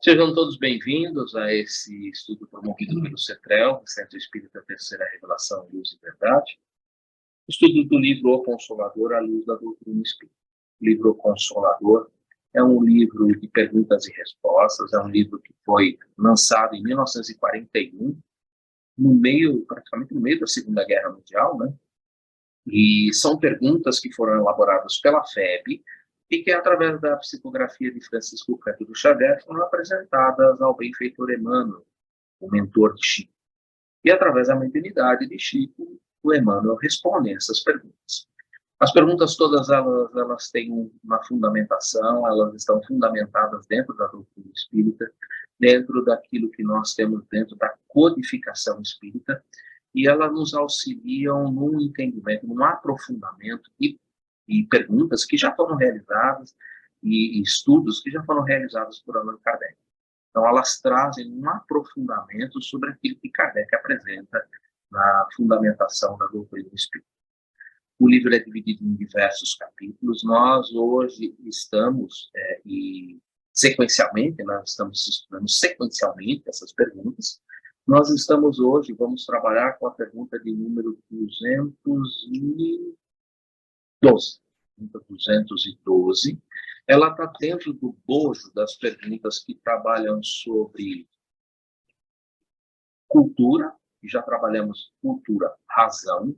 Sejam todos bem-vindos a esse estudo promovido pelo CETREL, Centro Espírita Terceira Revelação, Luz e Verdade. Estudo do livro O Consolador, à luz da doutrina espírita. O livro O Consolador é um livro de perguntas e respostas, é um livro que foi lançado em 1941, praticamente no meio da Segunda Guerra Mundial, né? E são perguntas que foram elaboradas pela FEB, e que, através da psicografia de Francisco Cândido Xavier, foram apresentadas ao benfeitor Emmanuel, o mentor de Chico. E, através da mediunidade de Chico, o Emmanuel responde essas perguntas. As perguntas todas elas têm uma fundamentação, elas estão fundamentadas dentro da doutrina espírita, dentro daquilo que nós temos dentro da codificação espírita, e elas nos auxiliam num entendimento, num aprofundamento e perguntas que já foram realizadas e estudos que já foram realizados por Allan Kardec. Então, elas trazem um aprofundamento sobre aquilo que Kardec apresenta na fundamentação da doutrina espírita. O livro é dividido em diversos capítulos. Nós hoje estamos, sequencialmente, nós estamos estudando sequencialmente essas perguntas. Nós estamos hoje, vamos trabalhar com a pergunta de número 212. Ela está dentro do bojo das perguntas que trabalham sobre cultura, e já trabalhamos cultura, razão,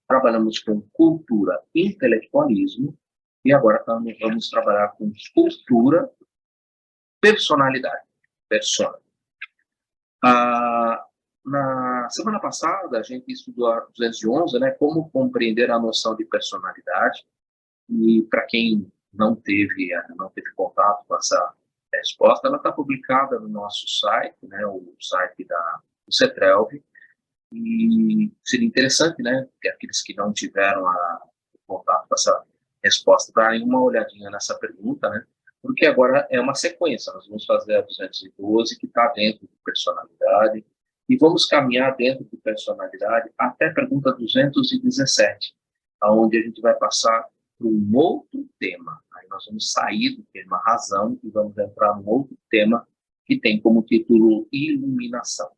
trabalhamos com cultura, intelectualismo, e agora vamos trabalhar com cultura, personalidade, persona. Na semana passada, a gente estudou a 211, né, como compreender a noção de personalidade, e para quem não teve contato com essa resposta, ela está publicada no nosso site, né, o site do CETRELV, e seria interessante, né, que aqueles que não tiveram contato com essa resposta darem uma olhadinha nessa pergunta, né, porque agora é uma sequência, nós vamos fazer a 212, que está dentro de personalidade, e vamos caminhar dentro de personalidade até a pergunta 217, onde a gente vai passar para um outro tema. Aí nós vamos sair do tema razão e vamos entrar num outro tema que tem como título iluminação.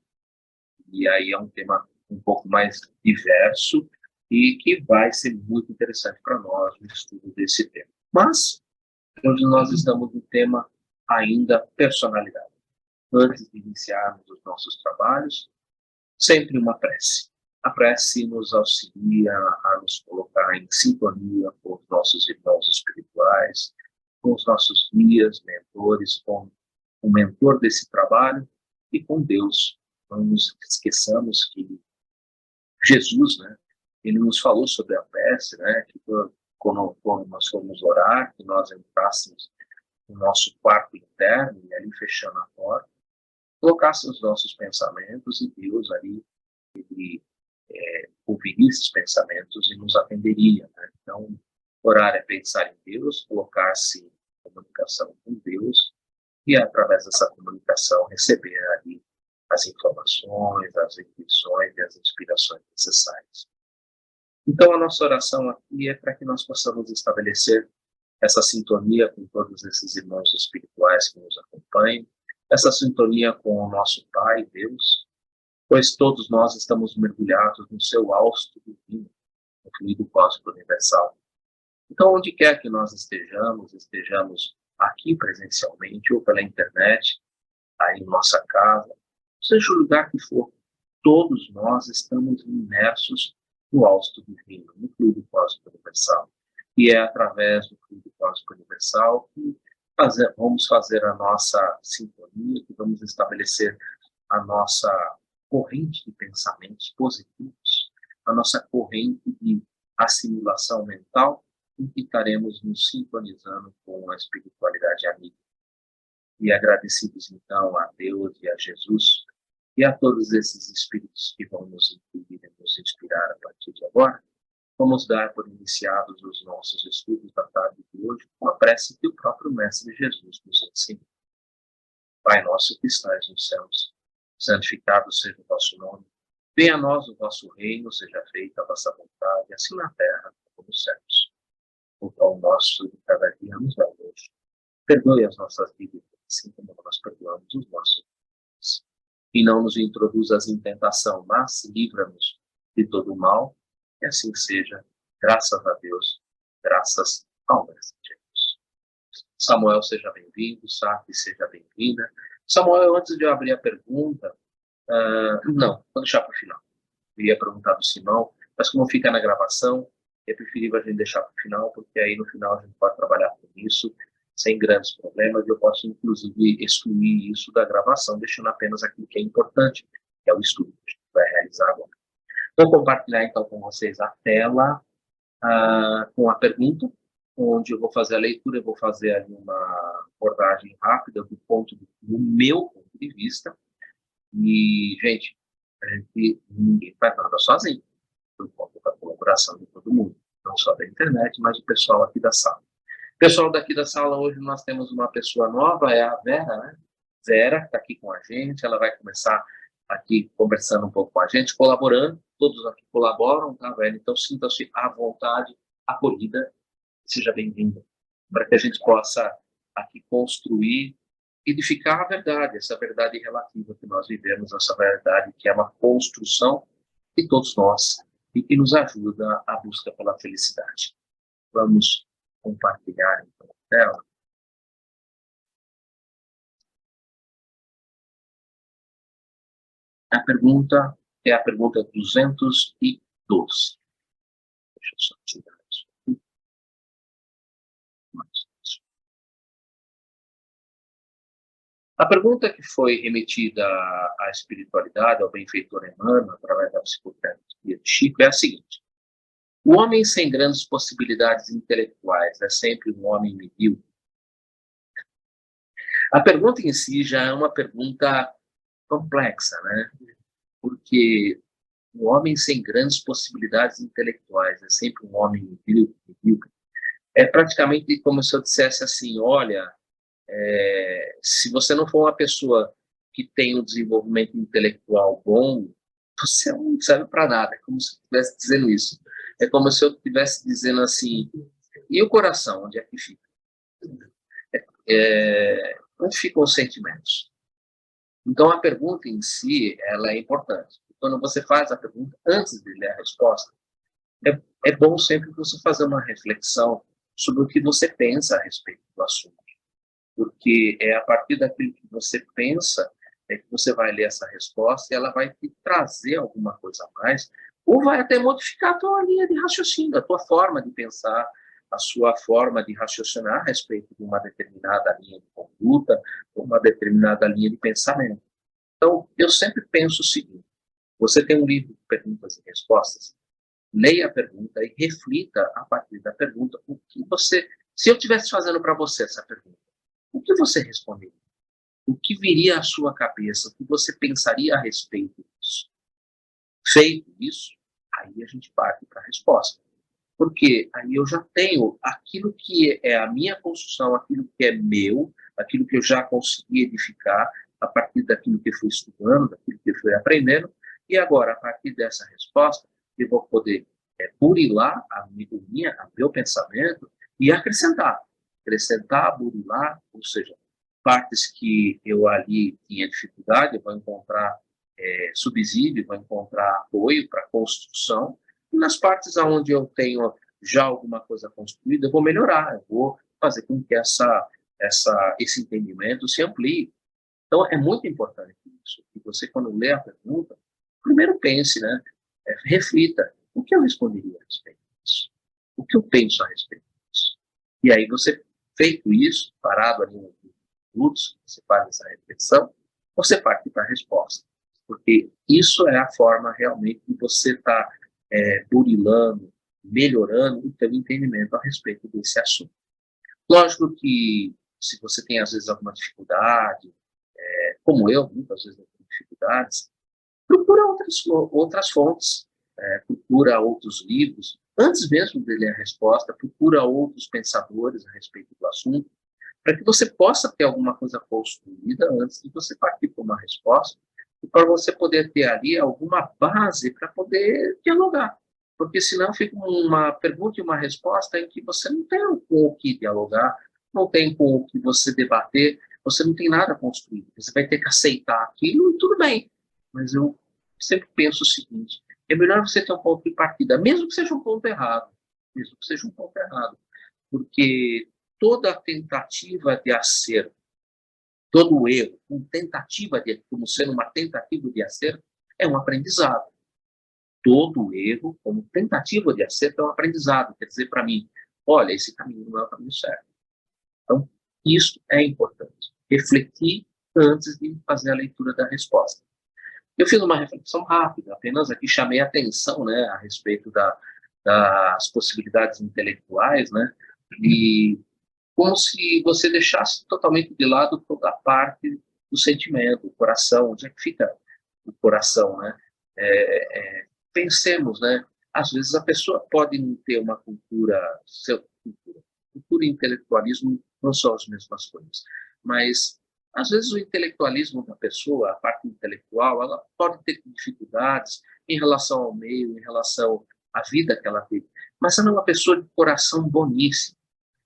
E aí é um tema um pouco mais diverso e que vai ser muito interessante para nós no estudo desse tema. Mas hoje nós estamos no tema ainda personalidade. Antes de iniciarmos os nossos trabalhos, sempre uma prece. A prece nos auxilia a nos colocar em sintonia com os nossos irmãos espirituais, com os nossos guias, mentores, com o mentor desse trabalho e com Deus. Não nos esqueçamos que Jesus, né, ele nos falou sobre a prece, né, que quando nós formos orar, que nós entrássemos no nosso quarto interno e ali fechando a porta, colocássemos os nossos pensamentos e Deus ali, ele ouviria esses pensamentos e nos atenderia, né? Então, orar é pensar em Deus, colocar-se em comunicação com Deus e, através dessa comunicação, receber ali as informações, as intuições e as inspirações necessárias. Então, a nossa oração aqui é para que nós possamos estabelecer essa sintonia com todos esses irmãos espirituais que nos acompanham, essa sintonia com o nosso Pai, Deus, pois todos nós estamos mergulhados no seu hausto divino, no fluido cósmico universal. Então, onde quer que nós estejamos aqui presencialmente ou pela internet, aí em nossa casa, seja o lugar que for, todos nós estamos imersos no hausto divino, no fluido cósmico universal. E é através do fluido cósmico universal que vamos fazer a nossa sintonia, que vamos estabelecer a nossa corrente de pensamentos positivos, a nossa corrente de assimilação mental, em que estaremos nos sintonizando com a espiritualidade amiga. E agradecidos, então, a Deus e a Jesus, e a todos esses espíritos que vão nos incluir e nos inspirar a partir de agora, vamos dar por iniciados os nossos estudos da tarde de hoje com a prece que o próprio Mestre Jesus nos ensina. Pai nosso que estais nos céus, santificado seja o vosso nome. Venha a nós o vosso reino, seja feita a vossa vontade, assim na terra como nos céus. O pão nosso de cada dia nos dá hoje. Perdoe as nossas dívidas, assim como nós perdoamos os nossos inimigos. E não nos introduzas em tentação, mas livra-nos de todo o mal, e assim seja, graças a Deus, graças ao mestre Jesus. Samuel, seja bem-vindo, Sati, seja bem-vinda. Samuel, antes de eu abrir a pergunta, não, vou deixar para o final. Eu ia perguntar do Simão, mas como fica na gravação, é preferível a gente deixar para o final, porque aí no final a gente pode trabalhar com isso sem grandes problemas. Eu posso, inclusive, excluir isso da gravação, deixando apenas aquilo que é importante, que é o estudo que a gente vai realizar agora. Vou compartilhar, então, com vocês a tela com a pergunta, onde eu vou fazer a leitura, eu vou fazer ali uma abordagem rápida do meu ponto de vista. E, gente, ninguém faz nada sozinho, por conta da colaboração de todo mundo, não só da internet, mas o pessoal aqui da sala. Pessoal daqui da sala, hoje nós temos uma pessoa nova, é a Vera, né? Vera, que está aqui com a gente, ela vai começar aqui conversando um pouco com a gente, colaborando, todos aqui colaboram, tá, Vera? Então sinta-se à vontade, acolhida, seja bem-vinda, para que a gente possa aqui construir, edificar a verdade, essa verdade relativa que nós vivemos, essa verdade que é uma construção de todos nós e que nos ajuda à busca pela felicidade. Vamos compartilhar então a tela. A pergunta é a pergunta 212. Deixa eu só tirar isso aqui. A pergunta que foi remetida à espiritualidade, ao benfeitor Emmanuel, através da psicoterapia de Chico, é a seguinte: o homem sem grandes possibilidades intelectuais é sempre um homem medíocre? A pergunta em si já é uma pergunta complexa, né? Porque um homem sem grandes possibilidades intelectuais é sempre um homem medíocre. É praticamente como se eu dissesse assim: olha, se você não for uma pessoa que tem um desenvolvimento intelectual bom, você não serve para nada. É como se eu estivesse dizendo isso. É como se eu estivesse dizendo assim: e o coração, onde é que fica? Onde ficam os sentimentos? Então, a pergunta em si, ela é importante. Quando você faz a pergunta, antes de ler a resposta, é bom sempre você fazer uma reflexão sobre o que você pensa a respeito do assunto. Porque é a partir daquilo que você pensa que você vai ler essa resposta e ela vai te trazer alguma coisa a mais, ou vai até modificar a tua linha de raciocínio, a tua forma de pensar, a sua forma de raciocinar a respeito de uma determinada linha de conduta, ou uma determinada linha de pensamento. Então, eu sempre penso o seguinte: você tem um livro de perguntas e respostas, leia a pergunta e reflita a partir da pergunta o que você, se eu estivesse fazendo para você essa pergunta, o que você responderia? O que viria à sua cabeça? O que você pensaria a respeito disso? Feito isso, aí a gente parte para a resposta. Porque aí eu já tenho aquilo que é a minha construção, aquilo que é meu, aquilo que eu já consegui edificar a partir daquilo que eu fui estudando, daquilo que eu fui aprendendo, e agora, a partir dessa resposta, eu vou poder burilar a meu pensamento e acrescentar, burilar, ou seja, partes que eu ali tinha dificuldade, eu vou encontrar subsídio, vou encontrar apoio para a construção, e nas partes onde eu tenho já alguma coisa construída, eu vou melhorar, eu vou fazer com que esse entendimento se amplie. Então, é muito importante isso, que você, quando lê a pergunta, primeiro pense, né? Reflita, o que eu responderia a respeito disso? O que eu penso a respeito disso? E aí você, feito isso, parado ali uns minutos, você faz essa reflexão, você parte para a resposta. Porque isso é a forma realmente de você estar burilando, melhorando o seu entendimento a respeito desse assunto. Lógico que, se você tem, às vezes, alguma dificuldade, como eu, muitas vezes eu tenho dificuldades, procura outras fontes, procura outros livros, antes mesmo de ler a resposta, procura outros pensadores a respeito do assunto, para que você possa ter alguma coisa construída antes de você partir para uma resposta, e para você poder ter ali alguma base para poder dialogar. Porque senão fica uma pergunta e uma resposta em que você não tem com o que dialogar, não tem com o que você debater, você não tem nada construído. Você vai ter que aceitar aquilo e tudo bem. Mas eu sempre penso o seguinte, é melhor você ter um ponto de partida, mesmo que seja um ponto errado, mesmo que seja um ponto errado, porque toda tentativa de acerto, todo o erro, como sendo uma tentativa de acerto, é um aprendizado. Todo o erro, como tentativa de acerto, é um aprendizado. Quer dizer para mim, olha, esse caminho não é o caminho certo. Então, isso é importante. Refletir antes de fazer a leitura da resposta. Eu fiz uma reflexão rápida, apenas aqui chamei a atenção, né, a respeito das possibilidades intelectuais, né, e como se você deixasse totalmente de lado toda a parte do sentimento, o coração, onde é que fica o coração, né? Pensemos, né? Às vezes a pessoa pode não ter uma cultura e intelectualismo não são as mesmas coisas, mas às vezes o intelectualismo da pessoa, a parte intelectual, ela pode ter dificuldades em relação ao meio, em relação à vida que ela teve, mas ela é uma pessoa de coração boníssimo.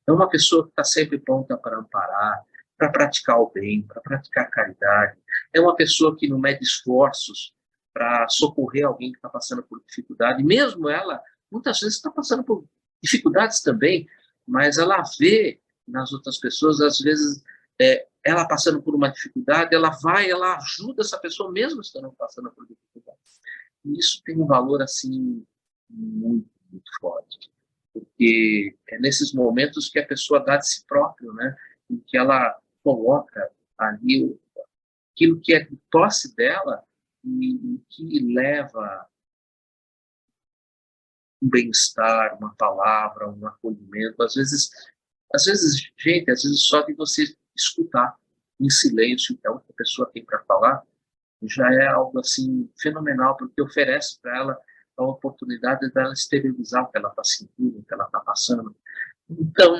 É uma pessoa que está sempre pronta para amparar, para praticar o bem, para praticar a caridade. É uma pessoa que não mede esforços para socorrer alguém que está passando por dificuldade. Mesmo ela, muitas vezes, está passando por dificuldades também, mas ela vê nas outras pessoas, às vezes, ela passando por uma dificuldade, ela ajuda essa pessoa mesmo estando passando por dificuldades. E isso tem um valor, assim, muito, muito forte. Porque é nesses momentos que a pessoa dá de si próprio, né? Em que ela coloca ali aquilo que é de posse dela e que leva um bem-estar, uma palavra, um acolhimento. Gente, às vezes só de você escutar em silêncio é o que a pessoa tem para falar, já é algo assim fenomenal, porque oferece para ela a oportunidade dela exteriorizar o que ela está sentindo, o que ela está passando. Então,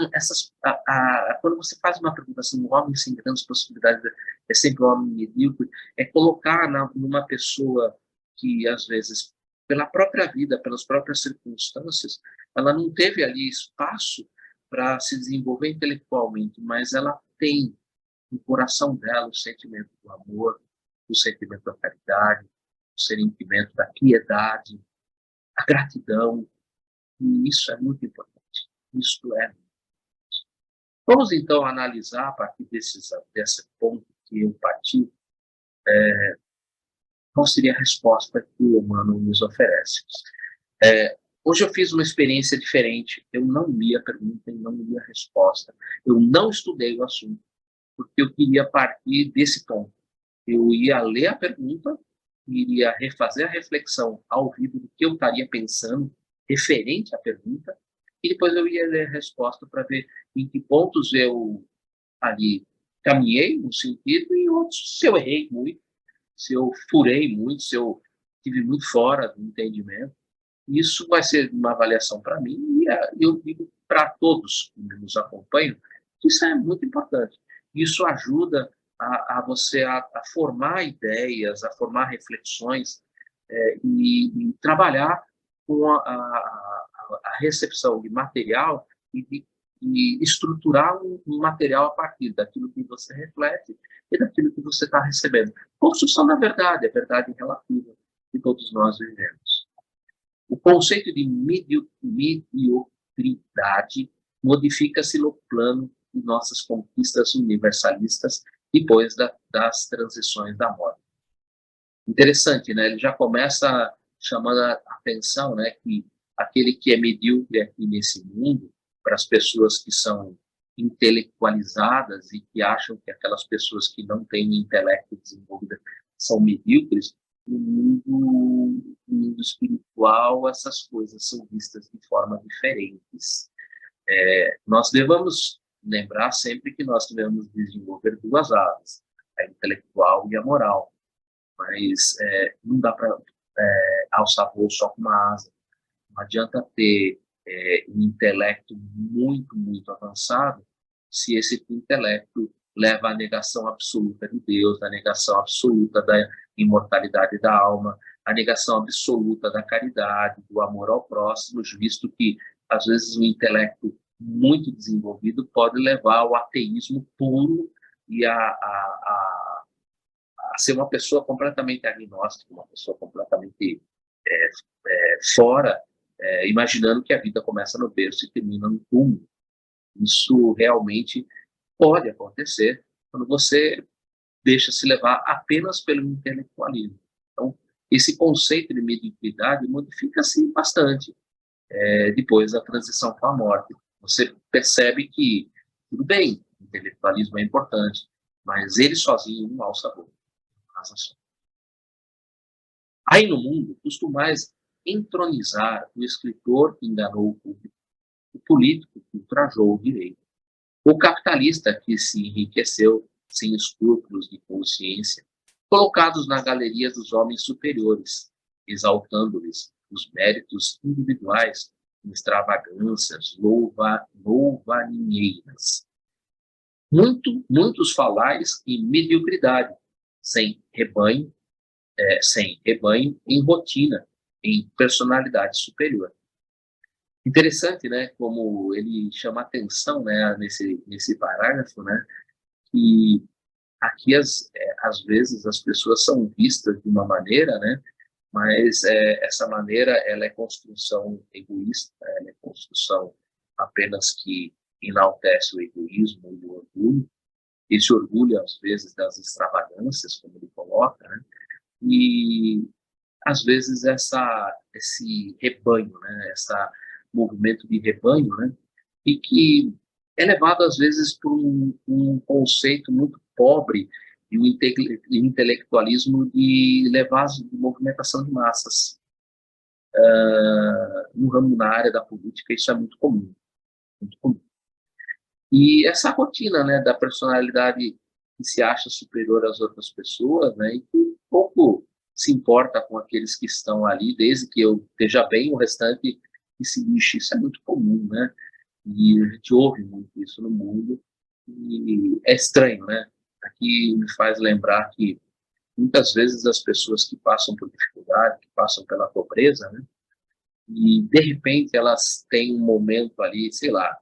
quando você faz uma pergunta assim, um homem sem grandes possibilidades é sempre um homem medíocre, é colocar numa pessoa que, às vezes, pela própria vida, pelas próprias circunstâncias, ela não teve ali espaço para se desenvolver intelectualmente, mas ela tem no coração dela o sentimento do amor, o sentimento da caridade, o sentimento da piedade, a gratidão, e isso é muito importante. Isso é. Vamos, então, analisar, a partir desse ponto que eu parti, qual seria a resposta que o humano nos oferece. Hoje eu fiz uma experiência diferente. Eu não li a pergunta e não li a resposta. Eu não estudei o assunto, porque eu queria partir desse ponto. Eu ia ler a pergunta, iria refazer a reflexão ao vivo do que eu estaria pensando referente à pergunta, e depois eu ia ler a resposta para ver em que pontos eu ali caminhei no sentido e outros se eu errei muito, se eu furei muito, se eu estive muito fora do entendimento. Isso vai ser uma avaliação para mim e eu digo para todos que nos acompanham que isso é muito importante. Isso ajuda a você a formar ideias, a formar reflexões e trabalhar com a recepção de material e estruturar um material a partir daquilo que você reflete e daquilo que você está recebendo. Construção da verdade, a verdade relativa que todos nós vivemos. O conceito de mediocridade modifica-se no plano de nossas conquistas universalistas depois das transições da moda. Interessante, né? Ele já começa chamando a atenção, né, que aquele que é medíocre aqui nesse mundo, para as pessoas que são intelectualizadas e que acham que aquelas pessoas que não têm intelecto desenvolvido são medíocres, no mundo espiritual essas coisas são vistas de forma diferentes. Nós devemos lembrar sempre que nós devemos desenvolver duas áreas, a intelectual e a moral, mas não dá para alçar voo só com uma asa. Não adianta ter um intelecto muito, muito avançado se esse intelecto leva à negação absoluta de Deus, à negação absoluta da imortalidade da alma, à negação absoluta da caridade, do amor ao próximo, visto que, às vezes, o intelecto muito desenvolvido pode levar ao ateísmo puro e a ser uma pessoa completamente agnóstica, uma pessoa completamente é, fora, imaginando que a vida começa no berço e termina no túmulo. Isso realmente pode acontecer quando você deixa se levar apenas pelo intelectualismo. Então, esse conceito de mediunidade modifica-se bastante depois da transição para a morte. Você percebe que, tudo bem, o intelectualismo é importante, mas ele sozinho não alça voo. Aí no mundo, costumais entronizar o escritor que enganou o público, o político que ultrajou o direito, o capitalista que se enriqueceu sem escrúpulos de consciência, colocados na galeria dos homens superiores, exaltando-lhes os méritos individuais em extravagâncias louvaninheiras. Muitos falais em mediocridade, sem rebanho em rotina, em personalidade superior. Interessante, né, como ele chama atenção, né, nesse parágrafo, né, que aqui às vezes as pessoas são vistas de uma maneira, né, mas essa maneira ela é construção egoísta, ela é construção apenas que enaltece o egoísmo e o orgulho, esse orgulho às vezes das extravagâncias, como ele coloca, né, e às vezes esse rebanho, né, esse movimento de rebanho, né, e que é levado às vezes por um conceito muito pobre e um intelectualismo de levar a movimentação de massas. No ramo, na área da política, isso é muito comum, muito comum. E essa rotina, né, da personalidade que se acha superior às outras pessoas, né, e que pouco se importa com aqueles que estão ali, desde que eu esteja bem, o restante que se lixe. Isso é muito comum, né? E a gente ouve muito isso no mundo, e é estranho, né? Aqui me faz lembrar que muitas vezes as pessoas que passam por dificuldade, que passam pela pobreza, né? E de repente elas têm um momento ali, sei lá,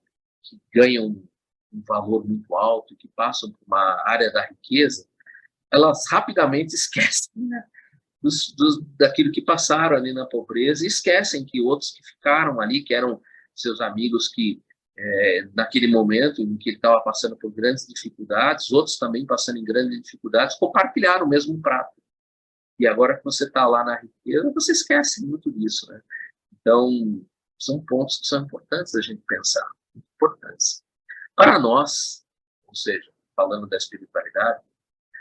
que ganham um valor muito alto e que passam por uma área da riqueza, elas rapidamente esquecem, né, daquilo que passaram ali na pobreza e esquecem que outros que ficaram ali, que eram seus amigos que naquele momento em que ele estava passando por grandes dificuldades, outros também passando em grandes dificuldades, compartilharam o mesmo prato. E agora que você está lá na riqueza, você esquece muito disso, né? Então, são pontos que são importantes a gente pensar, importantes. Para nós, ou seja, falando da espiritualidade,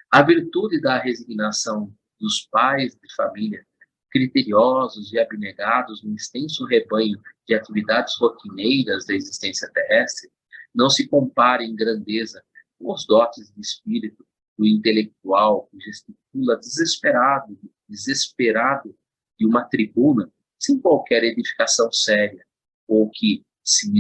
a virtude da resignação dos pais de família, criteriosos e abnegados no extenso rebanho de atividades rotineiras da existência terrestre, não se compara em grandeza com os dotes de espírito do intelectual que gesticula desesperado de uma tribuna sem qualquer edificação séria, ou que se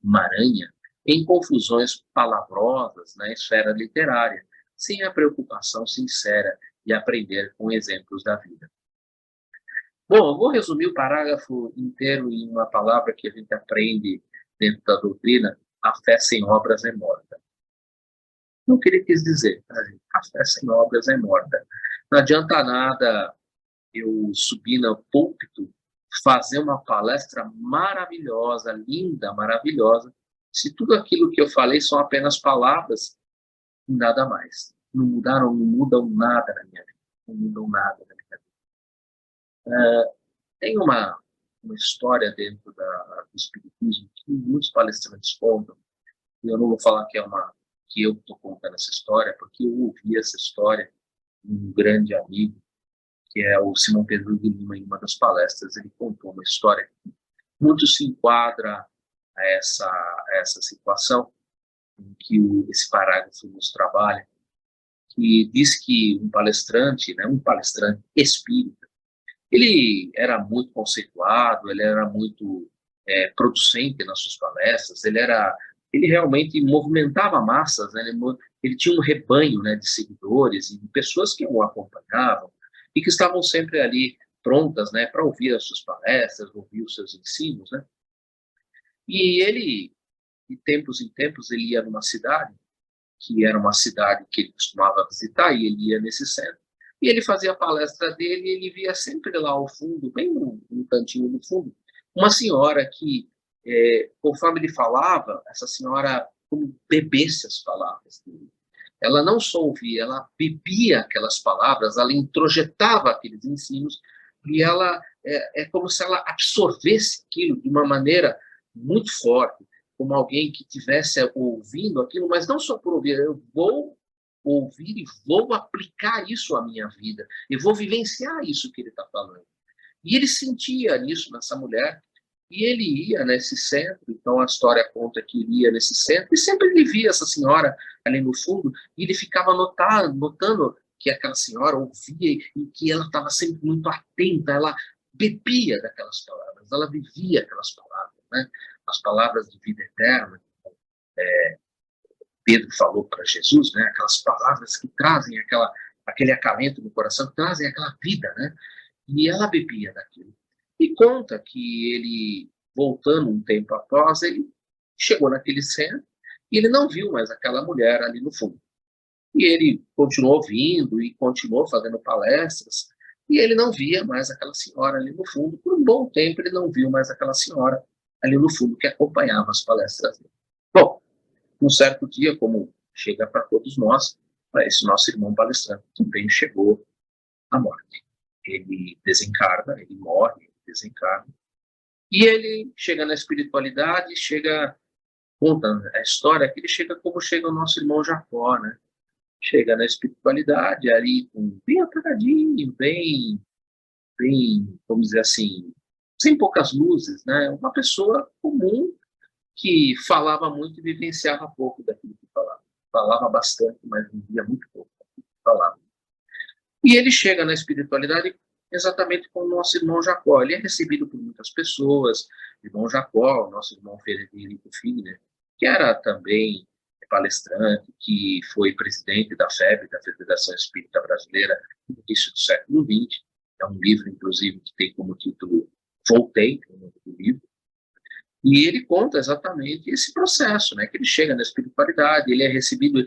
emaranha em confusões palavrosas na esfera literária, sem a preocupação sincera de aprender com exemplos da vida. Bom, eu vou resumir o parágrafo inteiro em uma palavra que a gente aprende dentro da doutrina: a fé sem obras é morta. O que ele quis dizer? A fé sem obras é morta. Não adianta nada eu subir no púlpito, fazer uma palestra maravilhosa, linda, maravilhosa, se tudo aquilo que eu falei são apenas palavras e nada mais. Não mudam nada na minha vida. Não mudam nada na minha vida. Tem uma história dentro do Espiritismo que muitos palestrantes contam, e eu não vou falar que eu estou contando essa história, porque eu ouvi essa história de um grande amigo, que é o Simão Pedro de Lima, em uma das palestras. Ele contou uma história que muito se enquadra a essa situação em que esse parágrafo nos trabalha, que diz que um palestrante, né, um palestrante espírita, ele era muito conceituado, ele era muito producente nas suas palestras, ele realmente movimentava massas, né, ele tinha um rebanho, né, de seguidores e de pessoas que o acompanhavam e que estavam sempre ali prontas, né, para ouvir as suas palestras, ouvir os seus ensinos, né? E ele, de tempos em tempos, ele ia numa cidade que era uma cidade que ele costumava visitar, e ele ia nesse centro, e ele fazia a palestra dele, e ele via sempre lá ao fundo, bem no cantinho do fundo, uma senhora que, conforme ele falava, essa senhora como bebesse as palavras dele. Ela não só ouvia, ela bebia aquelas palavras, ela introjetava aqueles ensinos, e ela é como se ela absorvesse aquilo de uma maneira muito forte, como alguém que estivesse ouvindo aquilo, mas não só por ouvir, eu vou ouvir e vou aplicar isso à minha vida, eu vou vivenciar isso que ele está falando. E ele sentia isso nessa mulher, e ele ia nesse centro, então a história conta que ele ia nesse centro, e sempre ele via essa senhora ali no fundo, e ele ficava notando que aquela senhora ouvia e que ela estava sempre muito atenta, ela bebia daquelas palavras, ela vivia aquelas palavras, né? As palavras de vida eterna, Pedro falou para Jesus, né? Aquelas palavras que trazem aquele acalento no coração, que trazem aquela vida, né? E ela bebia daquilo. E conta que ele, voltando um tempo após, ele chegou naquele centro e ele não viu mais aquela mulher ali no fundo. E ele continuou ouvindo e continuou fazendo palestras, e ele não via mais aquela senhora ali no fundo. Por um bom tempo ele não viu mais aquela senhora ali no fundo que acompanhava as palestras dele. Bom, um certo dia, como chega para todos nós, para esse nosso irmão palestrante também chegou a morte. Ele desencarna, ele morre, ele desencarna. E ele chega na espiritualidade, conta a história, que ele chega como chega o nosso irmão Jacó, né? Chega na espiritualidade ali, bem apagadinho, bem, vamos dizer assim, sem poucas luzes, né? Uma pessoa comum que falava muito e vivenciava pouco daquilo que falava. Falava bastante, mas vivia muito pouco daquilo que falava. E ele chega na espiritualidade exatamente como o nosso irmão Jacó. Ele é recebido por muitas pessoas, irmão Jacó, o nosso irmão Frederico Figner, que era também palestrante, que foi presidente da FEB, da Federação Espírita Brasileira, no início do século XX. É um livro, inclusive, que tem como título Voltei, o nome do livro. E ele conta exatamente esse processo, né? Que ele chega na espiritualidade, ele é recebido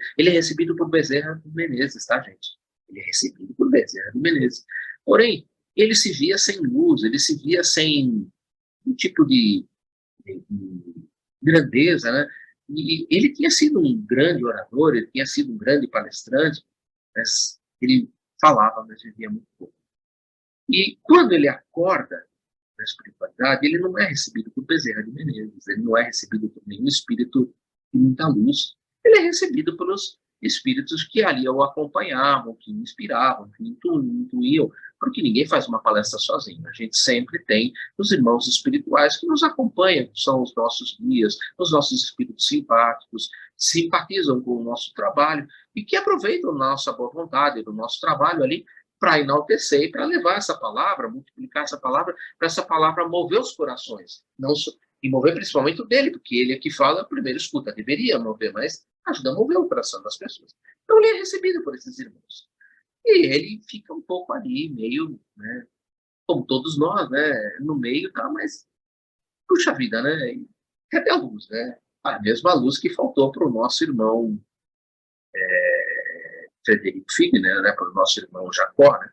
por Bezerra de Menezes, tá, gente? Ele é recebido por Bezerra de Menezes. Porém, ele se via sem luz, ele se via sem um tipo de grandeza, né? E ele tinha sido um grande orador, ele tinha sido um grande palestrante, mas ele falava, mas vivia muito pouco. E quando ele acorda na espiritualidade, ele não é recebido por Bezerra de Menezes, ele não é recebido por nenhum espírito de muita luz, ele é recebido pelos espíritos que ali o acompanhavam, que o inspiravam, que intuíam, porque ninguém faz uma palestra sozinho, a gente sempre tem os irmãos espirituais que nos acompanham, que são os nossos guias, os nossos espíritos simpáticos, simpatizam com o nosso trabalho e que aproveitam a nossa boa vontade, do nosso trabalho ali, para enaltecer e para levar essa palavra, multiplicar essa palavra, para essa palavra mover os corações. Não só, e mover principalmente o dele, porque ele é que fala, primeiro escuta, deveria mover, mas ajuda a mover o coração das pessoas. Então ele é recebido por esses irmãos. E ele fica um pouco ali, meio, né, como todos nós, né, no meio, tá, mas, puxa vida, né, cadê a luz, né? A mesma luz que faltou para o nosso irmão Frederico Figner, né, para o nosso irmão Jacó, né?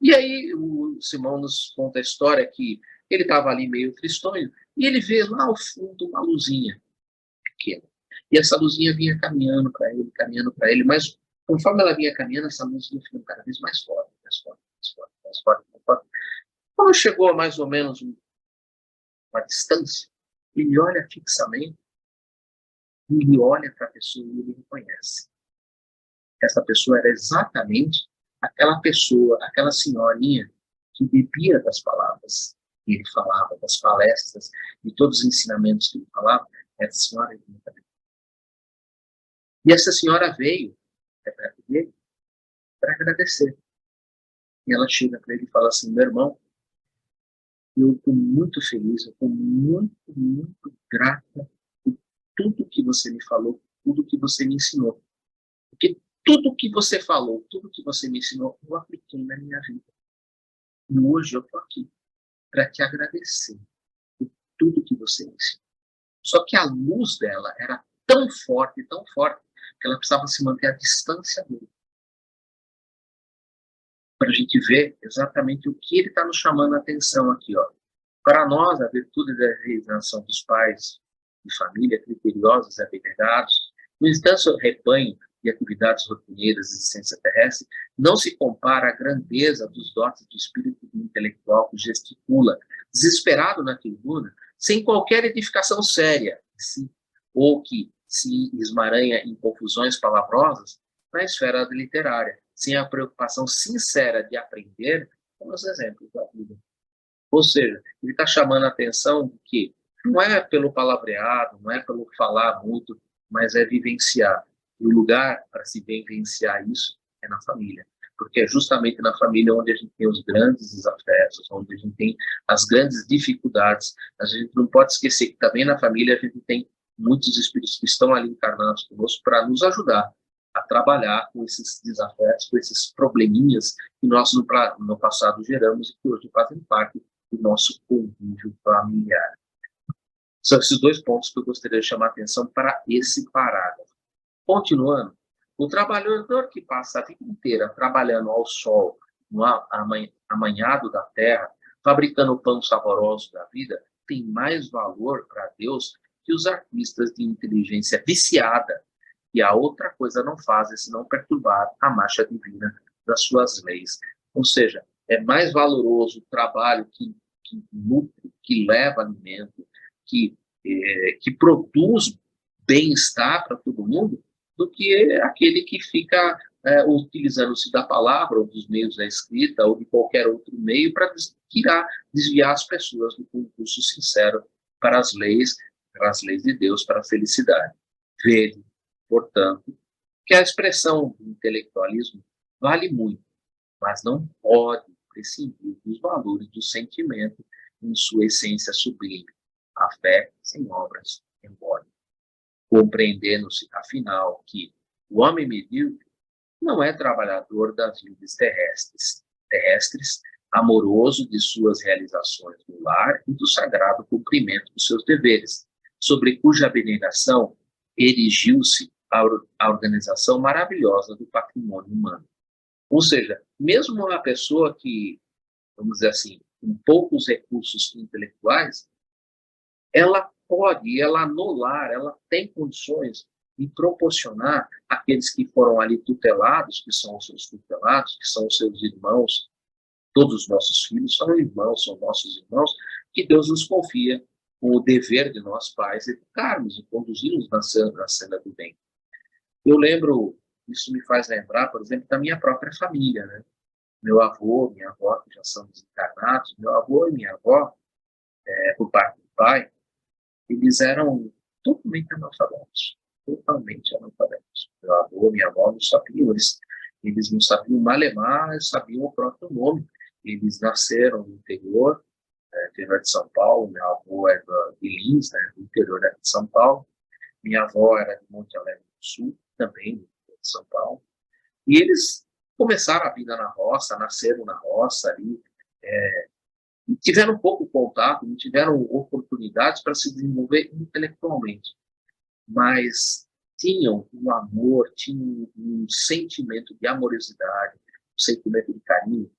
E aí o Simão nos conta a história que ele estava ali meio tristonho e ele vê lá ao fundo uma luzinha pequena. E essa luzinha vinha caminhando para ele, mas conforme ela vinha caminhando, essa luz ia ficando cada vez mais forte, mais forte, mais forte, mais forte, mais forte. Quando chegou a mais ou menos uma distância, ele olha fixamente, ele olha para a pessoa e ele reconhece. Essa pessoa era exatamente aquela pessoa, aquela senhorinha que bebia das palavras que ele falava, das palestras, de todos os ensinamentos que ele falava. Essa senhora também. E essa senhora veio perto dele para agradecer. E ela chega para ele e fala assim: meu irmão, eu estou muito feliz, eu estou muito, muito grata por tudo que você me falou, tudo que você me ensinou. Porque tudo que você falou, tudo que você me ensinou, eu apliquei na minha vida. E hoje eu estou aqui para te agradecer por tudo que você me ensinou. Só que a luz dela era tão forte, que ela precisava se manter à distância dele, para a gente ver exatamente o que ele está nos chamando a atenção aqui, ó. Para nós, a virtude da realização dos pais de família, criteriosos e abnegados, no instante rebanho de atividades rotineiras de existência terrestre, não se compara à grandeza dos dotes do espírito intelectual que gesticula, desesperado na tribuna, sem qualquer edificação séria, ou que se esmaranha em confusões palavrosas na esfera literária, sem a preocupação sincera de aprender com os exemplos da vida. Ou seja, ele está chamando a atenção de que não é pelo palavreado, não é pelo falar muito, mas é vivenciar. E o lugar para se vivenciar isso é na família. Porque é justamente na família onde a gente tem os grandes desafetos, onde a gente tem as grandes dificuldades. A gente não pode esquecer que também na família a gente tem muitos espíritos que estão ali encarnados conosco para nos ajudar a trabalhar com esses desafetos, com esses probleminhas que nós no passado geramos e que hoje fazem parte do nosso convívio familiar. São esses dois pontos que eu gostaria de chamar a atenção para esse parágrafo. Continuando, o trabalhador que passa a vida inteira trabalhando ao sol, no amanhado da terra, fabricando o pão saboroso da vida, tem mais valor para Deus que os artistas de inteligência viciada, que a outra coisa não fazem senão perturbar a marcha divina das suas leis. Ou seja, é mais valoroso o trabalho que nutre, que leva alimento, que produz bem-estar para todo mundo, do que aquele que fica utilizando-se da palavra, ou dos meios da escrita, ou de qualquer outro meio, para desviar as pessoas do concurso sincero para as leis de Deus, para a felicidade. Vede, portanto, que a expressão do intelectualismo vale muito, mas não pode prescindir dos valores do sentimento em sua essência sublime, a fé sem obras embora. Compreendendo-se, afinal, que o homem medíocre não é trabalhador das vidas terrestres, amoroso de suas realizações no lar e do sagrado cumprimento dos seus deveres, sobre cuja abnegação erigiu-se a organização maravilhosa do patrimônio humano. Ou seja, mesmo uma pessoa que, vamos dizer assim, com poucos recursos intelectuais, ela pode, ela anular, ela tem condições de proporcionar àqueles que foram ali tutelados, que são os seus tutelados, que são os seus irmãos, todos os nossos filhos são irmãos, são nossos irmãos, que Deus nos confia o dever de nós pais educarmos e conduzirmos na cena do bem. Eu lembro, isso me faz lembrar, por exemplo, da minha própria família, né? Meu avô, minha avó, que já são desencarnados, meu avô e minha avó, por parte do pai, eles eram totalmente analfabetos. Meu avô, minha avó não sabiam, eles não sabiam malemar, sabiam o próprio nome. Eles nasceram no interior de São Paulo. Meu avô era de Lins, né, do interior de São Paulo. Minha avó era de Monte Alegre do Sul, também de São Paulo. E eles começaram a vida na roça, nasceram na roça ali, tiveram pouco contato, não tiveram oportunidades para se desenvolver intelectualmente, mas tinham um amor, tinham um sentimento de amorosidade, um sentimento de carinho,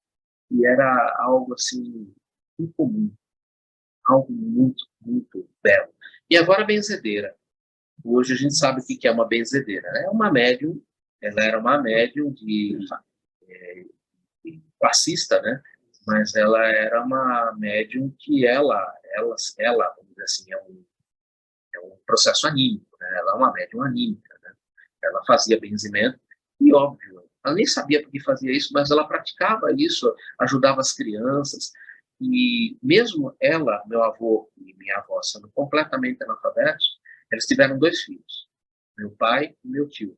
e era algo assim incomum, algo muito, muito belo. E agora a benzedeira. Hoje a gente sabe o que é uma benzedeira, né? É uma médium, ela era uma médium de passista, né? Mas ela era uma médium que ela vamos dizer assim, é um processo anímico, né? Ela é uma médium anímica, né? Ela fazia benzimento e, óbvio, ela nem sabia por que fazia isso, mas ela praticava isso, ajudava as crianças. E mesmo ela, meu avô e minha avó, sendo completamente analfabetos, eles tiveram 2 filhos, meu pai e meu tio.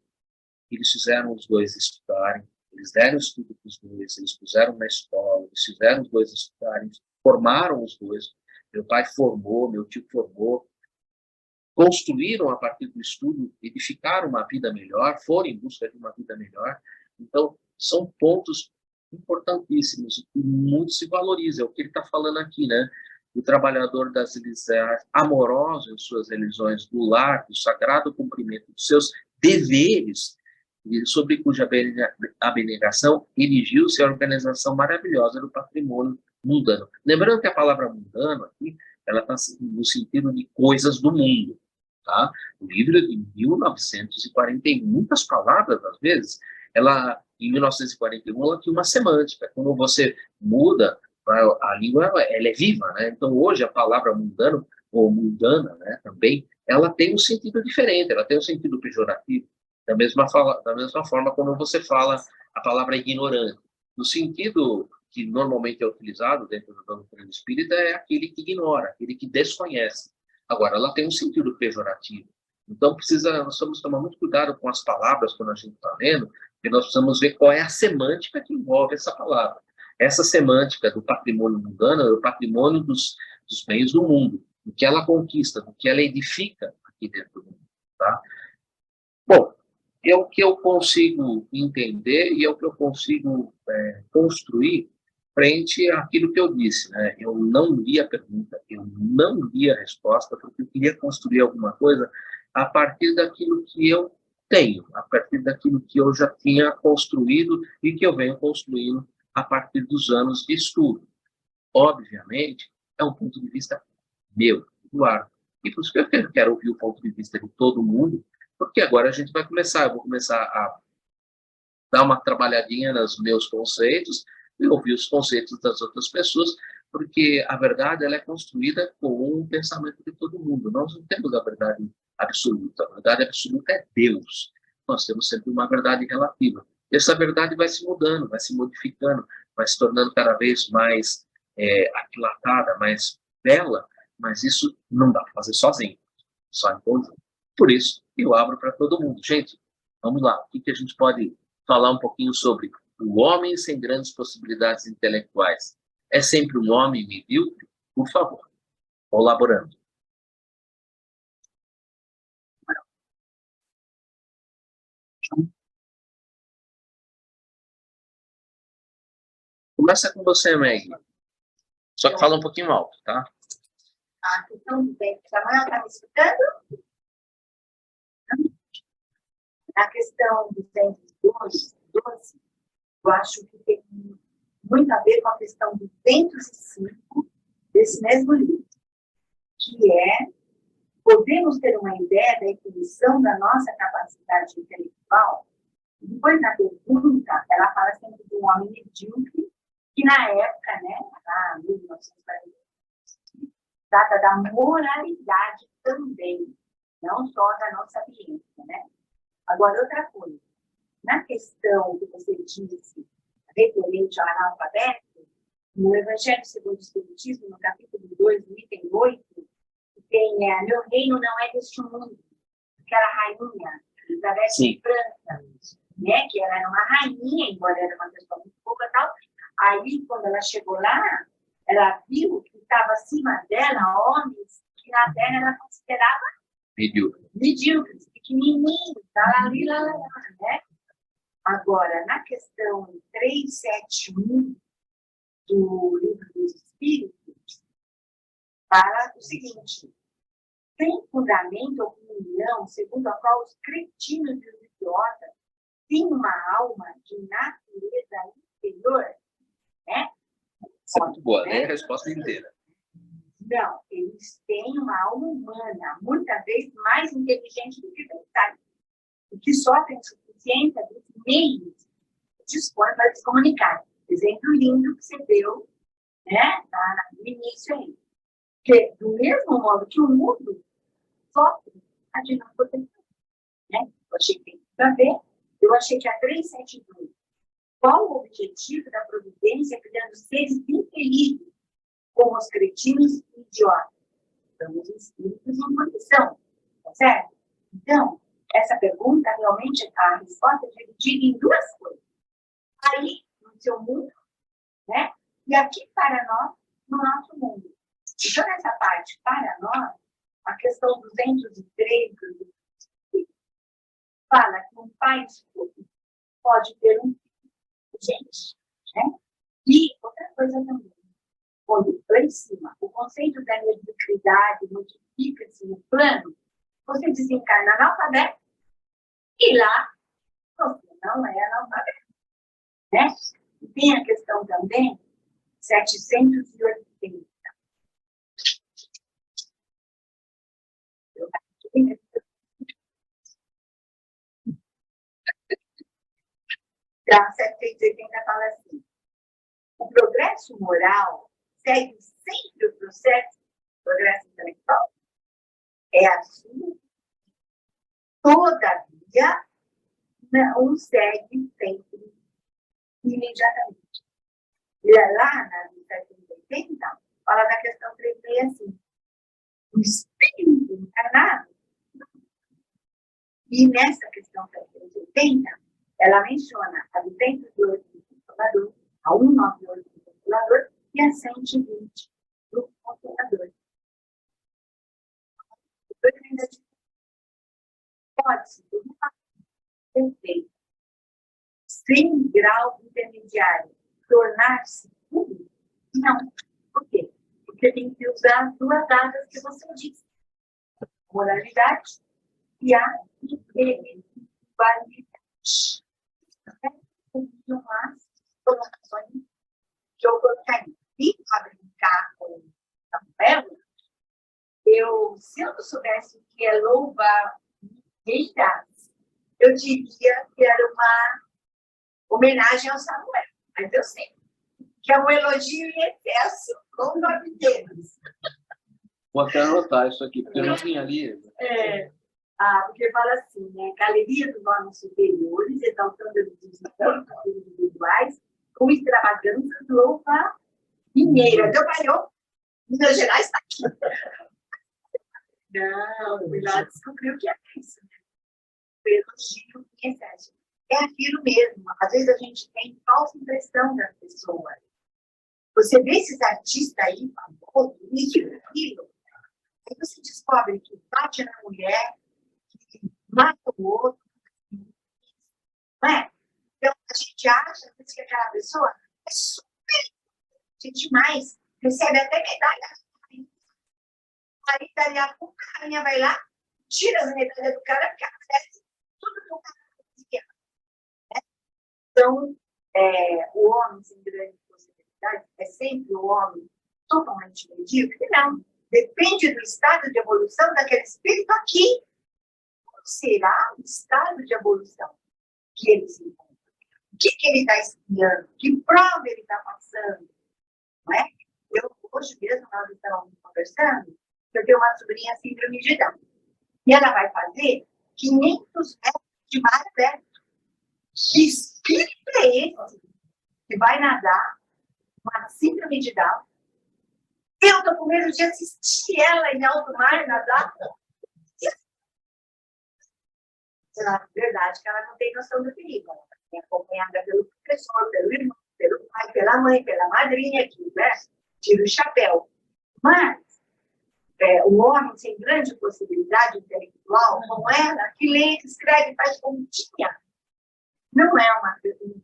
Eles fizeram os 2 estudarem, eles deram estudo para os 2, eles puseram na escola, eles fizeram os 2 estudarem, formaram os 2. Meu pai formou, meu tio formou, construíram a partir do estudo, edificaram uma vida melhor, foram em busca de uma vida melhor. Então, são pontos importantíssimos e muito se valoriza. É o que ele está falando aqui, né? O trabalhador das amoroso em suas religiões do lar, do sagrado cumprimento dos seus deveres, sobre cuja abnegação erigiu-se a organização maravilhosa do patrimônio mundano. Lembrando que a palavra mundano aqui, ela está no sentido de coisas do mundo. Tá? O livro é de 1941, muitas palavras, às vezes, em 1941, ela tinha uma semântica. Quando você muda, a língua ela é viva, né? Então, hoje, a palavra mundano, ou mundana, né, também, ela tem um sentido diferente, ela tem um sentido pejorativo. Da mesma forma, quando você fala a palavra ignorante, no sentido que normalmente é utilizado dentro da doutrina espírita, é aquele que ignora, aquele que desconhece. Agora, ela tem um sentido pejorativo. Então, nós precisamos tomar muito cuidado com as palavras quando a gente está lendo, porque nós precisamos ver qual é a semântica que envolve essa palavra. Essa semântica do patrimônio mundano é o patrimônio dos bens do mundo, do que ela conquista, do que ela edifica aqui dentro do mundo. Tá? Bom, é o que eu consigo entender e é o que eu consigo construir frente àquilo que eu disse. Né? Eu não li a pergunta, eu não li a resposta, porque eu queria construir alguma coisa a partir daquilo que eu tenho, a partir daquilo que eu já tinha construído e que eu venho construindo a partir dos anos de estudo. Obviamente, é um ponto de vista meu, Eduardo. E por isso que eu quero ouvir o ponto de vista de todo mundo, porque agora eu vou começar a dar uma trabalhadinha nos meus conceitos e ouvir os conceitos das outras pessoas, porque a verdade ela é construída com o pensamento de todo mundo. Nós não temos a verdade absoluta. A verdade absoluta é Deus. Nós temos sempre uma verdade relativa. Essa verdade vai se mudando, vai se modificando, vai se tornando cada vez mais aquilatada, mais bela, mas isso não dá para fazer sozinho, só em conjunto. Por isso, eu abro para todo mundo. Gente, vamos lá. O que a gente pode falar um pouquinho sobre o homem sem grandes possibilidades intelectuais? É sempre um homem medíocre? Por favor, colaborando. Começa com você, Meg. Só que fala um pouquinho alto, tá? A questão do bem da mãe, está me escutando? A questão do 112, eu acho que tem muito a ver com a questão do 205 desse mesmo livro, que é, podemos ter uma ideia da evolução da nossa capacidade intelectual. E depois, na pergunta, ela fala sempre de um homem medíocre, que na época, né, lá, 1940, trata da moralidade também, não só da nossa ciência, né? Agora, outra coisa, na questão que você disse, referente ao analfabeto, no Evangelho segundo o Espiritismo, no capítulo 2, no item 8, tem meu reino não é deste mundo, aquela rainha, Elizabeth de França, né, que ela era uma rainha, embora era uma pessoa muito pouca e tal. Aí, quando ela chegou lá, ela viu que estava acima dela homens que na Terra ela considerava medíocres, pequenininhos, ali, né? Agora, na questão 371 do Livro dos Espíritos, fala o seguinte: tem fundamento ou opinião segundo a qual os cretinos e os idiotas têm uma alma de natureza inferior? Né? Isso é muito boa, né? A resposta inteira. Não, eles têm uma alma humana, muitas vezes mais inteligente do que pensar, e que só tem suficiência dos meios que dispõe para se comunicar. Exemplo lindo que você deu, né, no início aí. Que, do mesmo modo que o mundo sofre, a gente não pode pensar. Né? Eu achei que tem tudo a ver. Eu achei que a 372, qual o objetivo da providência criando seres infelizes, como os cretinos e idiotas? São os espíritos em condição, tá certo? Então, essa pergunta, realmente, a resposta é dividida em duas coisas. Aí, no seu mundo, né? E aqui para nós, no nosso mundo. Então, nessa parte, para nós, a questão 203, fala que um pai escudo pode ter um filho, gente, né? E outra coisa também, quando lá em cima, o conceito da mediocridade multiplica-se no plano, você desencarna analfabeto E lá, você não é analfabeto, né? E tem a questão também, 780. Então, 780 fala assim, o progresso moral segue sempre o processo, progresso intelectual, é assim, todavia, não segue sempre imediatamente. E lá na 780, fala da questão 365. O espírito encarnado. E nessa questão 780, ela menciona a 208 do Consolador, a 198 do Consolador e a 120 do Consolador. Pode-se, perfeito, sem grau intermediário, tornar-se público? Não. Por quê? Porque tem que usar duas datas que você disse. Moralidade e a integridade. Umas colocações que eu colocaria. E para brincar com a Bela, se eu não soubesse o que é louvar deidades, eu diria que era uma homenagem ao Samuel. Mas eu sei que é um elogio em excesso com o nome deles. Vou até anotar isso aqui, porque eu não tinha ali. Porque fala assim, né? Galeria dos homens superiores, exaltando os desencontros individuais, com extravagâncias louva mineira. Deu banhou? Minas Gerais está aqui. Não, fui lá descobrir o que é isso. Né? O elogio em excesso. É aquilo mesmo. Às vezes a gente tem falsa impressão das pessoas. Você vê esses artistas aí, famosos, isso e aquilo, aí você descobre que bate na mulher, que mata o outro, não é? Então, a gente acha que aquela pessoa é super demais, recebe até medalha. Aí, dali a pouco, a carinha vai lá, tira as medalhas do cara, porque acontece tudo que o cara fazia. Né? Então, o homem sem grande possibilidade é sempre o homem totalmente medíocre? Não. Depende do estado de evolução daquele espírito aqui. Qual será o estado de evolução que ele se encontra? O que ele está estudando? Que prova ele está passando? Não é? Hoje mesmo, nós estávamos conversando, eu tenho uma sobrinha síndrome de Down. E ela vai fazer 500 metros de mar aberto. Que espírito é esse que vai nadar uma síndrome de Down? Eu estou com medo de assistir ela em alto mar nadar. Na verdade, que ela não tem noção do perigo. Ela é acompanhada pelo professor, pelo irmão, pelo pai, pela mãe, pela madrinha, que né? Tira o chapéu. Mas o homem sem grande possibilidade intelectual, como ela, que lê, que escreve, faz continha, não é uma pergunta.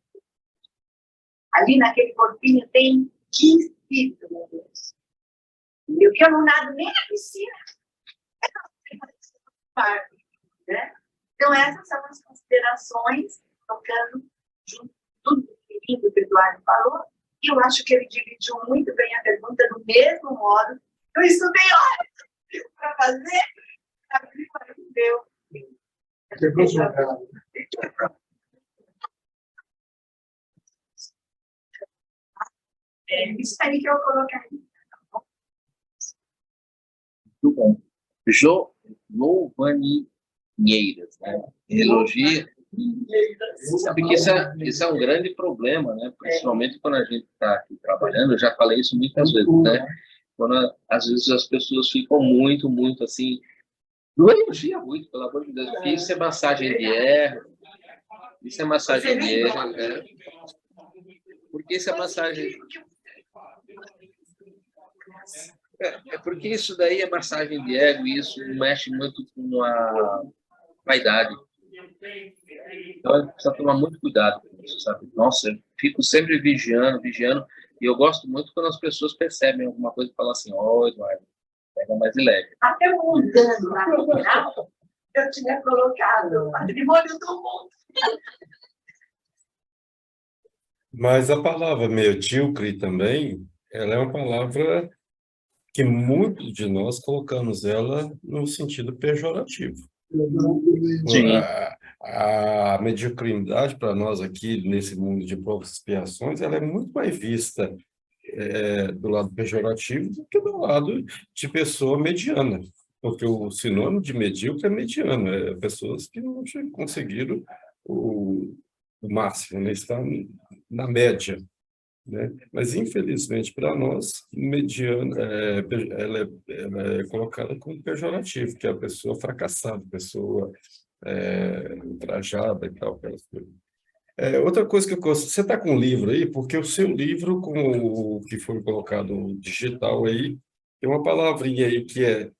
Ali naquele corpinho tem que espírito, meu Deus. Eu que eu não nado nem na piscina. Né? Então, essas são as considerações, tocando junto tudo que o Eduardo falou, e eu acho que ele dividiu muito bem a pergunta do mesmo modo. Eu estudei horas para fazer, e deu. Isso aí que eu colocaria. Muito bom. Louvaninheiras, né? Elogia. Sabe que isso é um grande problema, né? Principalmente quando a gente está aqui trabalhando, eu já falei isso muitas vezes, né? Quando às vezes as pessoas ficam muito assim, não elogia muito, pelo amor de Deus, porque isso é massagem de erro, isso é massagem de erro, né? Porque isso é massagem... É porque isso daí é massagem de ego e isso mexe muito com a vaidade. Então, a gente precisa tomar muito cuidado com isso, sabe? Nossa, eu fico sempre vigiando, e eu gosto muito quando as pessoas percebem alguma coisa e falam assim, Eduardo, pega mais leve. Até mudando na lateral, eu tinha colocado patrimônio do mundo. Mas a palavra medíocre também, ela é uma palavra que muitos de nós colocamos ela no sentido pejorativo. Sim. A mediocridade para nós aqui, nesse mundo de provas e expiações, ela é muito mais vista do lado pejorativo do que do lado de pessoa mediana. Porque o sinônimo de medíocre é mediano, é pessoas que não conseguiram o máximo, né? Está na média, né? Mas, infelizmente, para nós, mediana, ela é colocada como pejorativo, que é a pessoa fracassada, a pessoa ultrajada e tal, aquelas coisas. Outra coisa que eu gosto, você está com um livro aí, porque o seu livro, com o que foi colocado digital aí, tem uma palavrinha aí que é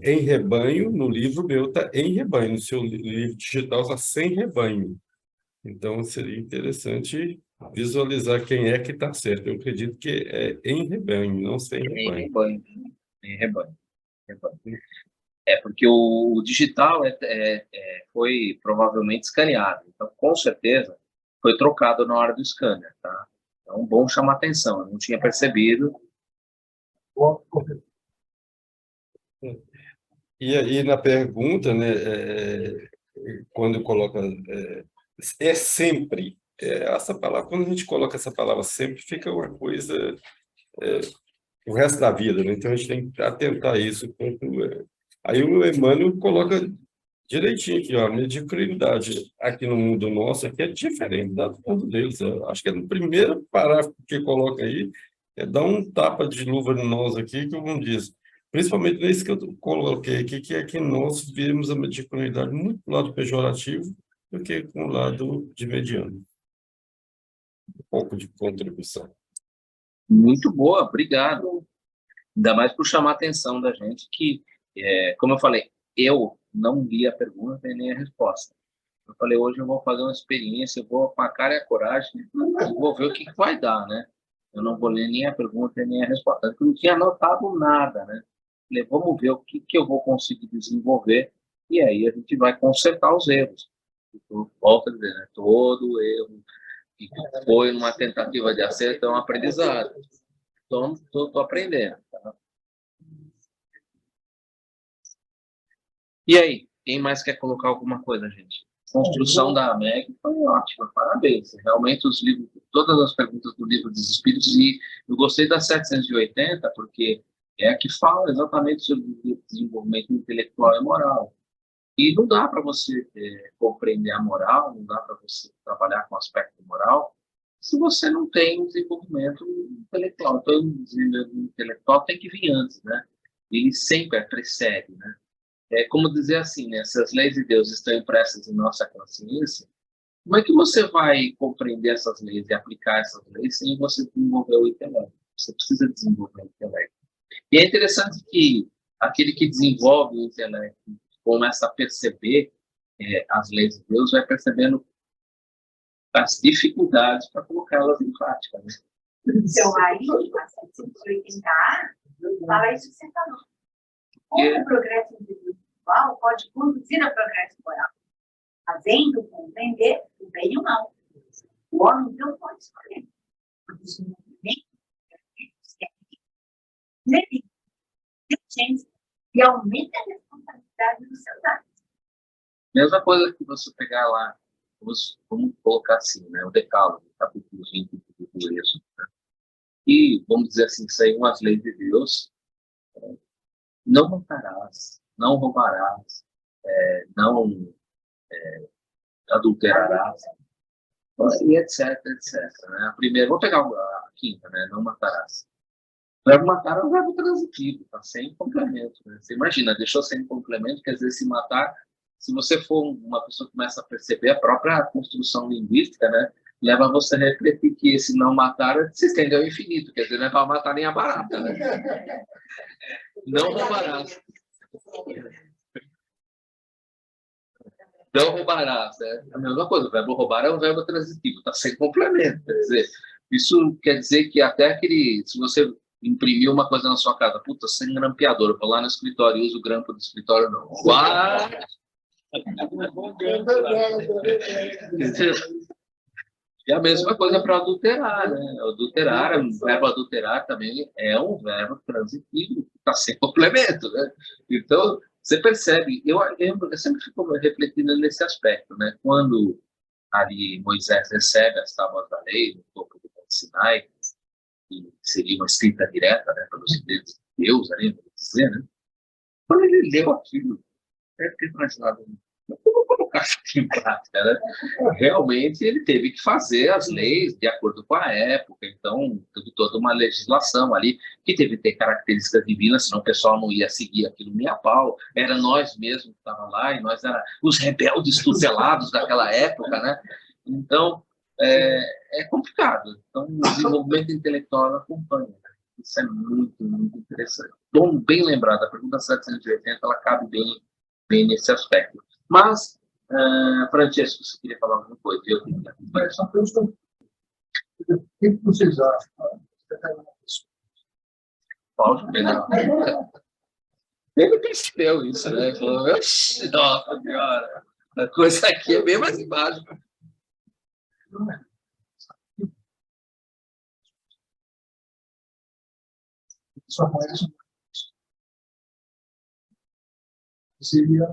em rebanho, no livro meu está em rebanho, no seu livro digital está sem rebanho. Então, seria interessante visualizar quem é que está certo. Eu acredito que é em rebanho, não sem Em rebanho. rebanho. Em rebanho. Porque o digital foi provavelmente escaneado. Então, com certeza, foi trocado na hora do scanner, tá? Então, bom chamar atenção. Eu não tinha percebido. E aí, na pergunta, né, quando coloca sempre, essa palavra, quando a gente coloca essa palavra sempre, fica uma coisa o resto da vida, né? Então, a gente tem que atentar a isso. Aí o Emmanuel coloca direitinho aqui, ó, a mediocridade aqui no mundo nosso aqui é diferente do mundo deles. Eu acho que é no primeiro parágrafo que coloca aí, dar um tapa de luva em nós aqui, que algum diz. Principalmente nesse que eu coloquei aqui, que é que nós vemos a mediocridade muito do lado pejorativo do que com o lado de mediano. Um pouco de contribuição. Muito boa, obrigado. Ainda mais por chamar a atenção da gente que, como eu falei, eu não li a pergunta e nem a resposta. Eu falei, hoje eu vou fazer uma experiência, eu vou com a cara e a coragem, e vou ver o que vai dar, né? Eu não vou ler nem a pergunta nem a resposta. Eu não tinha anotado nada, né? Falei, vamos ver o que eu vou conseguir desenvolver, e aí a gente vai consertar os erros. Volto a dizer, né? Todo erro que foi uma tentativa de acerto é um aprendizado. Então, estou aprendendo. Tá? E aí, quem mais quer colocar alguma coisa, gente? A construção da MEG foi ótima, parabéns. Realmente, os livros, todas as perguntas do Livro dos Espíritos, e eu gostei da 780, porque é a que fala exatamente sobre o desenvolvimento intelectual e moral. E não dá para você compreender a moral, não dá para você trabalhar com o aspecto moral, se você não tem um desenvolvimento intelectual. Então, o desenvolvimento intelectual tem que vir antes, né? Ele sempre precede, né? É como dizer assim, né? Se as leis de Deus estão impressas em nossa consciência, como é que você vai compreender essas leis e aplicar essas leis sem você desenvolver o intelecto? Você precisa desenvolver o intelecto. E é interessante que aquele que desenvolve o intelecto começa a perceber as leis de Deus, vai percebendo as dificuldades para colocá-las em prática. Né? Então, aí, a 780 fala isso que você falou. Como o progresso individual pode conduzir ao progresso moral, fazendo compreender o bem e o mal. O homem, então, pode escolher. O desenvolvimento e aumenta a responsabilidade dos seus atos. Mesma coisa que você pegar lá, vamos colocar assim, né, o Decálogo, capítulo 20 do Êxodo, né? E, vamos dizer assim, saíram as leis de Deus, não matarás, não roubarás, não adulterarás, e etc, etc. Né? A primeira, vou pegar a quinta, né, não matarás. O verbo matar é um verbo transitivo, tá sem complemento. Né? Você imagina, deixou sem complemento, quer dizer, se matar, se você for uma pessoa que começa a perceber a própria construção linguística, né, leva você a refletir que esse não matar se estende ao infinito, quer dizer, não é para matar nem a barata. Né? Não roubarás. Não roubarás. É a mesma coisa, o verbo roubar é um verbo transitivo, está sem complemento. Quer dizer, isso quer dizer que até aquele, se você imprimir uma coisa na sua casa. Puta, sem grampeador. Eu vou lá no escritório e uso o grampo do escritório, não. E a mesma coisa para adulterar, né? Adulterar, o verbo adulterar também é um verbo transitivo, está sem complemento, né? Então, você percebe, eu sempre fico refletindo nesse aspecto, né? Quando ali Moisés recebe as tábuas da lei no topo do Monte Sinai, que seria uma escrita direta, né, pelos dedos de Deus, ali, vamos dizer, né? Quando ele leu aquilo, deve ter imaginado, como colocar isso aqui em prática, né? Realmente ele teve que fazer as leis de acordo com a época, então teve toda uma legislação ali que teve que ter características divinas, senão o pessoal não ia seguir aquilo nem a pau, era nós mesmos que estávamos lá, e nós éramos os rebeldes tutelados daquela época, né? Então, é complicado. Então, o desenvolvimento intelectual acompanha. Isso é muito, muito interessante. Bom, bem lembrado, a pergunta 780, ela cabe bem nesse aspecto. Mas, Francesco, você queria falar alguma coisa? Eu tenho que... Só pergunta, o que vocês acham? Paulo, ele percebeu isso, né? Ele falou, nossa senhora, a coisa aqui é bem mais embaixo. Só conhece seria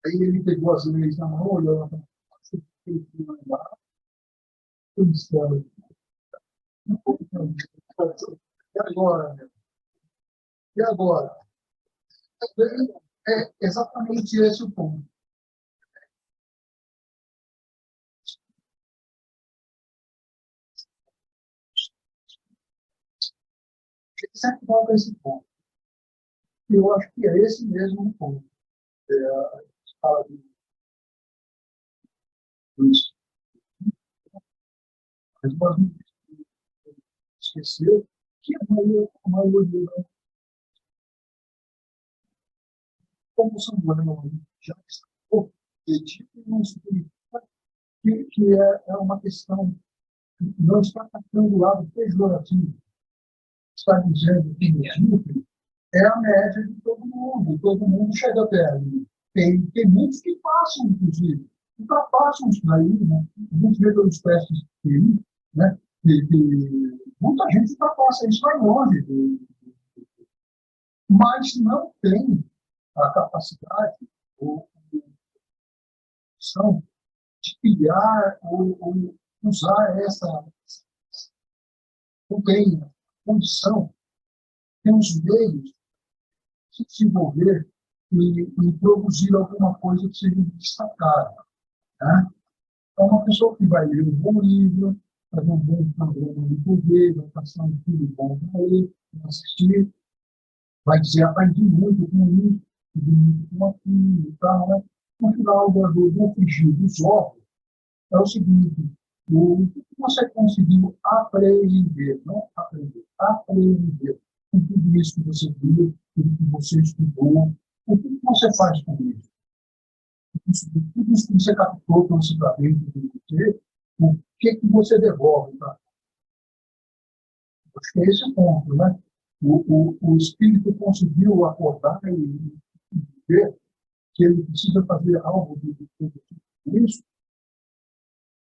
aí ele pegou as leis na mão, olhou e agora? E agora? É exatamente esse o ponto. Sempre volta a esse ponto. E eu acho que é esse mesmo o ponto. A gente fala disso. Mas nós não esquecer que a maioria como São Paulo já está objetivo, não significa que é uma questão, não está atacando o lado pejorativo. Está dizendo que medíocre é a média de todo mundo chega até ali. Tem muitos que passam, inclusive, ultrapassam isso daí, né? A gente vê pelos testes de TI, né? Muita gente ultrapassa isso, vai longe, mas não tem a capacidade ou opção de criar ou usar não tem condição, tem os meios de desenvolver e produzir alguma coisa que seja destacada. Né? Então, uma pessoa que vai ler um bom livro, fazer um bom programa de TV, vai passar um filme bom para ele, vai assistir, vai dizer, aprendi muito com isso, com aquilo e tal, né? No final do frigir dos ovos, é o seguinte, o que você conseguiu aprender, não aprender, aprender com tudo isso que você viu, tudo que você estudou, o que você faz com isso? Tudo isso que você captou, que você está dentro de você, o que você devolve para? Acho que é esse o ponto, né? O espírito conseguiu acordar e ver que ele precisa fazer algo de isso,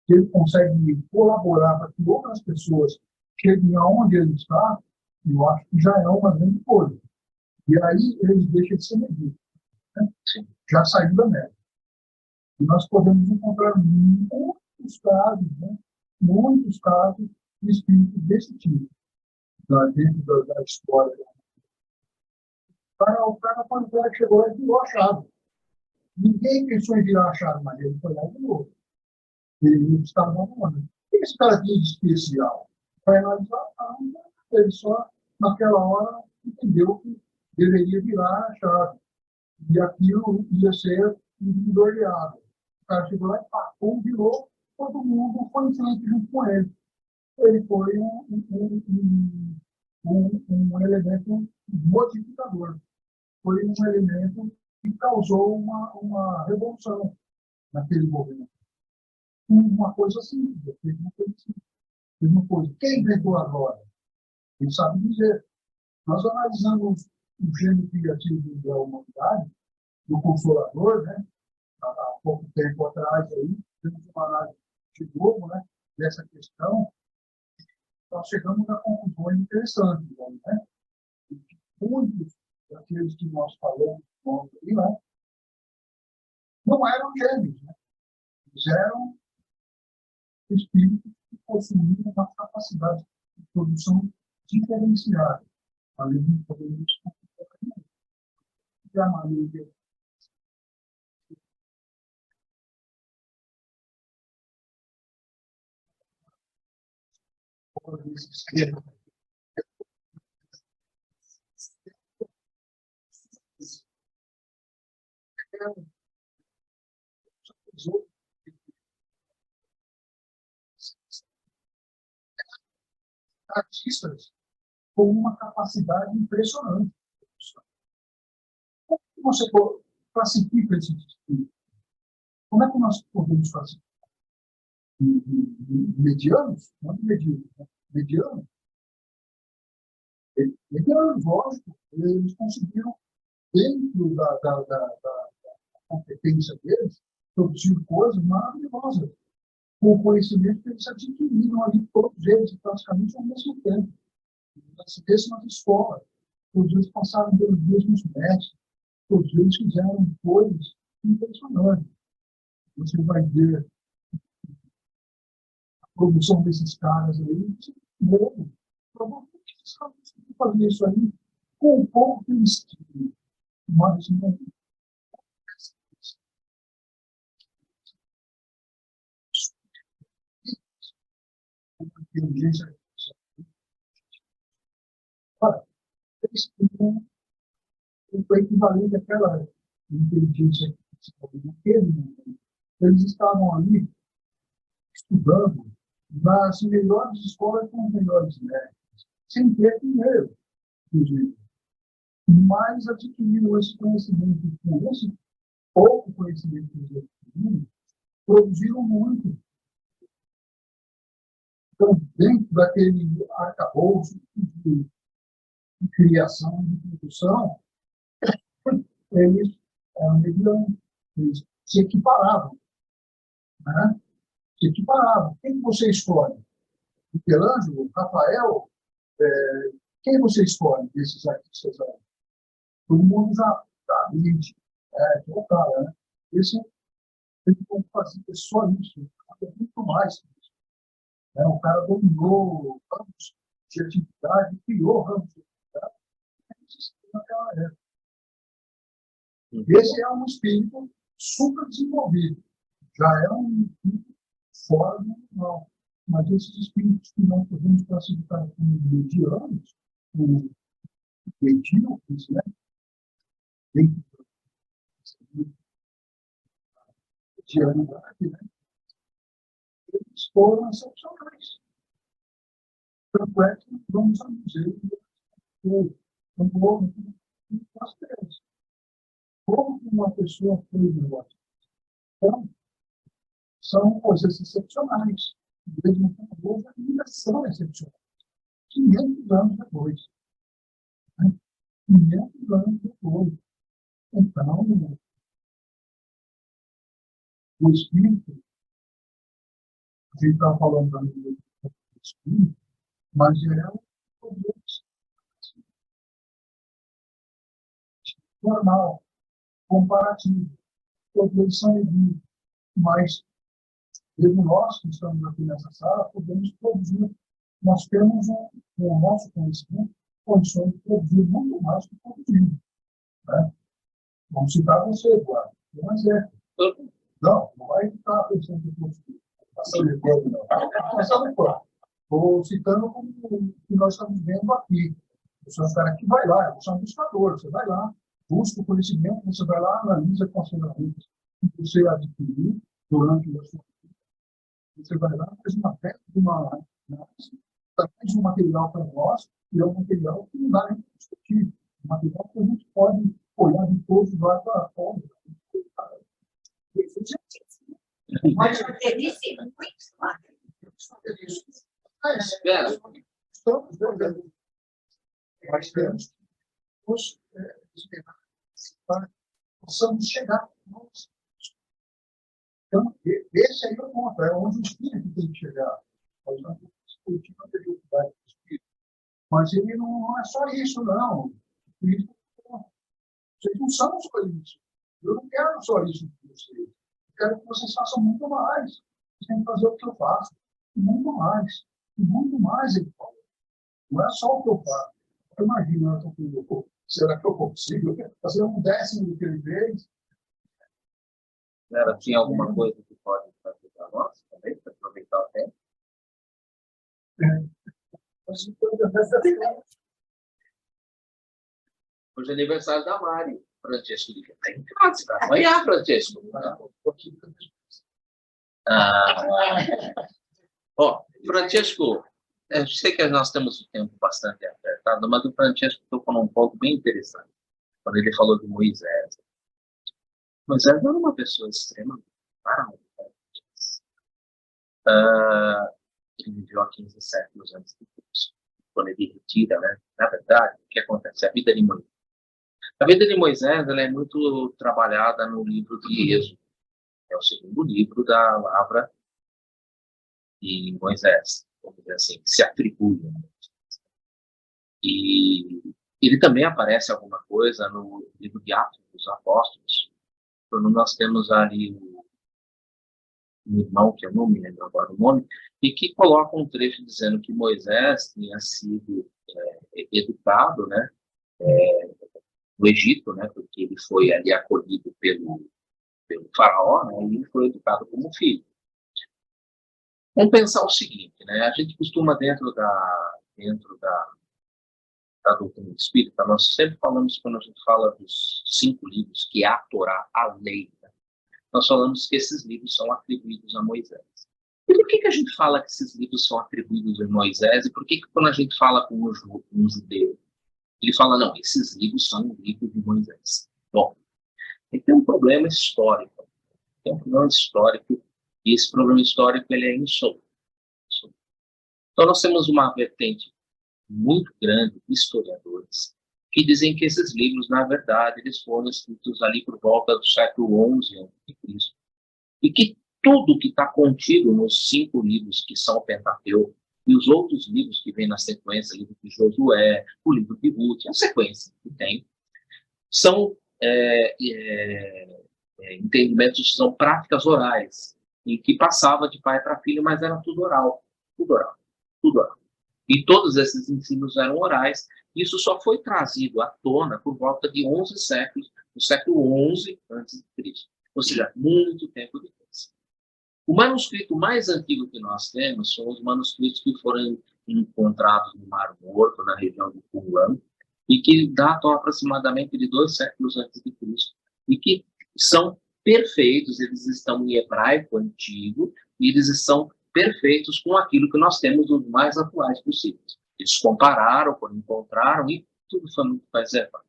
que ele consegue colaborar para que outras pessoas cheguem aonde ele está, eu acho que já é uma grande coisa. E aí ele deixa de ser medíocre, né? Já saiu da média. E nós podemos encontrar muitos casos, né? Muitos casos de espírito desse tipo, dentro da história. O cara, quando o cara chegou, ele virou a chave. Ninguém pensou em virar a chave, mas ele foi lá e virou. Ele estava na onda. O que esse cara tinha de especial? Vai analisar, ele só, naquela hora, entendeu que deveria virar a chave. E aquilo ia ser individualizado. O cara chegou lá e pum, virou, todo mundo foi em frente junto com ele. Ele foi um elemento modificador. Foi um elemento que causou uma revolução naquele governo. uma coisa assim, fez uma coisa assim, fez uma coisa. Quem inventou agora? Ele sabe dizer. Nós analisamos o gênio criativo da humanidade, do Consolador, né? Há pouco tempo atrás, aí, temos uma análise de novo, né? Dessa questão, nós chegamos a conclusões interessantes, né? Muitos daqueles que nós falamos aí, né? Não eram gênios, né? Eles eram espíritos que possuíam uma capacidade de produção diferenciada. Ali não podemos a maioria desses termos artistas com uma capacidade impressionante. Como que você classifica esses espíritos? Como é que nós podemos classificar? Medianos? Não medíocres, né? Medianos? Medianos, lógico. Eles conseguiram, dentro da competência deles, produzir coisas maravilhosas, com o conhecimento que eles adquiriram ali, todos eles, praticamente ao mesmo tempo, nas mesmas escolas. Todos eles passaram pelos mesmos mestres, todos eles fizeram coisas impressionantes. Você vai ver a produção desses caras aí, novo. Provavelmente eles conseguiram fazer isso aí com um pouco de estilo, mas não inteligência artificial. Olha, eles tinham o equivalente àquela inteligência artificial naquele momento. Eles estavam ali estudando nas melhores escolas com os melhores médicos, sem ter dinheiro, inclusive. Mas adquiriram esse conhecimento, com esse pouco conhecimento que eles adquiriram, produziram muito. Então, dentro daquele arcabouço de criação, de produção, eles eram medianos, eles se equiparavam. Né? Se equiparavam. Quem você escolhe? Michelangelo, Rafael, quem você escolhe desses artistas aí? Todo mundo já está mente, que é o cara, né? Esse tem que fazer só isso, é muito mais que isso. Né? O cara dominou ramos de atividade, criou ramos de atividade, naquela época. Esse é um espírito super desenvolvido, já é um espírito fora do normal. Mas esses espíritos que não podemos classificar como medianos, como medíocres, né? Medianidade, né? Eles foram excepcionais. Tanto é que vamos ao museu como uma pessoa fez o negócio. Então, são coisas excepcionais. Mesmo com hoje, ainda são excepcionais. 500 anos depois. Né? 500 anos depois. Então, o espírito, a gente estava falando do espírito, mas é um poder normal, comparativo. Todos são iguais, mas mesmo nós que estamos aqui nessa sala, podemos produzir. Nós temos, com o nosso conhecimento, condições de produzir muito mais do que produzimos. Né? Vamos citar você, Eduardo. Um exemplo. Não vai ficar pensando que eu estou adequado, não. Mas adequado. Estou citando como o que nós estamos vendo aqui. Você é um cara que vai lá, você é um buscador, você vai lá, busca o conhecimento, você vai lá, analisa com as ferramentas que você adquiriu durante a sua vida. Você vai lá, faz uma peça de uma análise, traz um material para nós, e é um material que não dá nem para discutir. Um material que a gente pode olhar de todos os lados para fora. Mas Delícia muito. estamos vendo. Nós temos que nos esperar para que possamos chegar. Então, esse aí é o ponto, é onde o espírito tem que chegar. Nós não vamos discutir a mediocridade do espírito. Mas ele não é só isso, não. O espírito, vocês não são só isso. Eu não quero só isso de vocês. Eu quero que vocês façam muito mais. Vocês têm que fazer o que eu faço. E muito mais. E muito mais, ele fala. Não é só o que eu faço. Imagina, será que eu consigo fazer 1/10 do que ele fez? Vera, tinha alguma coisa que pode fazer para nós também, para aproveitar o tempo? Hoje é aniversário da Mari. Francesco liga. Está em casa, vai apanhar, Francesco. Ó, Francesco, eu sei que nós temos o tempo bastante apertado, mas o Francesco tocou num ponto bem interessante, quando ele falou de Moisés. Moisés era uma pessoa extremamente paranoica. Ele viveu há 15 séculos antes de Cristo. Quando ele retira, né? Na verdade, o que acontece? A vida de Moisés. A vida de Moisés ela é muito trabalhada no livro de Êxodo. É o segundo livro da palavra de Moisés, vamos dizer assim, que se atribui. E ele também aparece alguma coisa no livro de Atos dos Apóstolos, quando nós temos ali um irmão, que eu não me lembro agora o nome, e que coloca um trecho dizendo que Moisés tinha sido educado, né, no Egito, né, porque ele foi ali acolhido pelo faraó, né, e ele foi educado como filho. Vamos pensar o seguinte, né, a gente costuma dentro da doutrina espírita, nós sempre falamos, quando a gente fala dos 5 livros, que é a Torá, a lei, né, nós falamos que esses livros são atribuídos a Moisés. E por que a gente fala que esses livros são atribuídos a Moisés? E por que quando a gente fala com um judeu, ele fala, não, esses livros são livros de Moisés? Bom, tem um problema histórico. Tem um problema histórico, e esse problema histórico ele é insoluto. Então nós temos uma vertente muito grande de historiadores que dizem que esses livros, na verdade, eles foram escritos ali por volta do século XI a.C. E que tudo que está contido nos 5 livros que são o Pentateuco e os outros livros que vêm na sequência, o livro de Josué, o livro de Ruth, a sequência que tem, são entendimentos, são práticas orais, em que passava de pai para filho, mas era tudo oral, tudo oral, tudo oral. E todos esses ensinos eram orais. Isso só foi trazido à tona por volta de 11 séculos, no século XI a.C. Ou seja, muito tempo depois. O manuscrito mais antigo que nós temos são os manuscritos que foram encontrados no Mar Morto, na região do Qumran, e que datam aproximadamente de 2 séculos antes de Cristo, e que são perfeitos, eles estão em hebraico antigo, e eles são perfeitos com aquilo que nós temos dos mais atuais possíveis. Eles compararam, quando encontraram, e tudo foi muito preservado.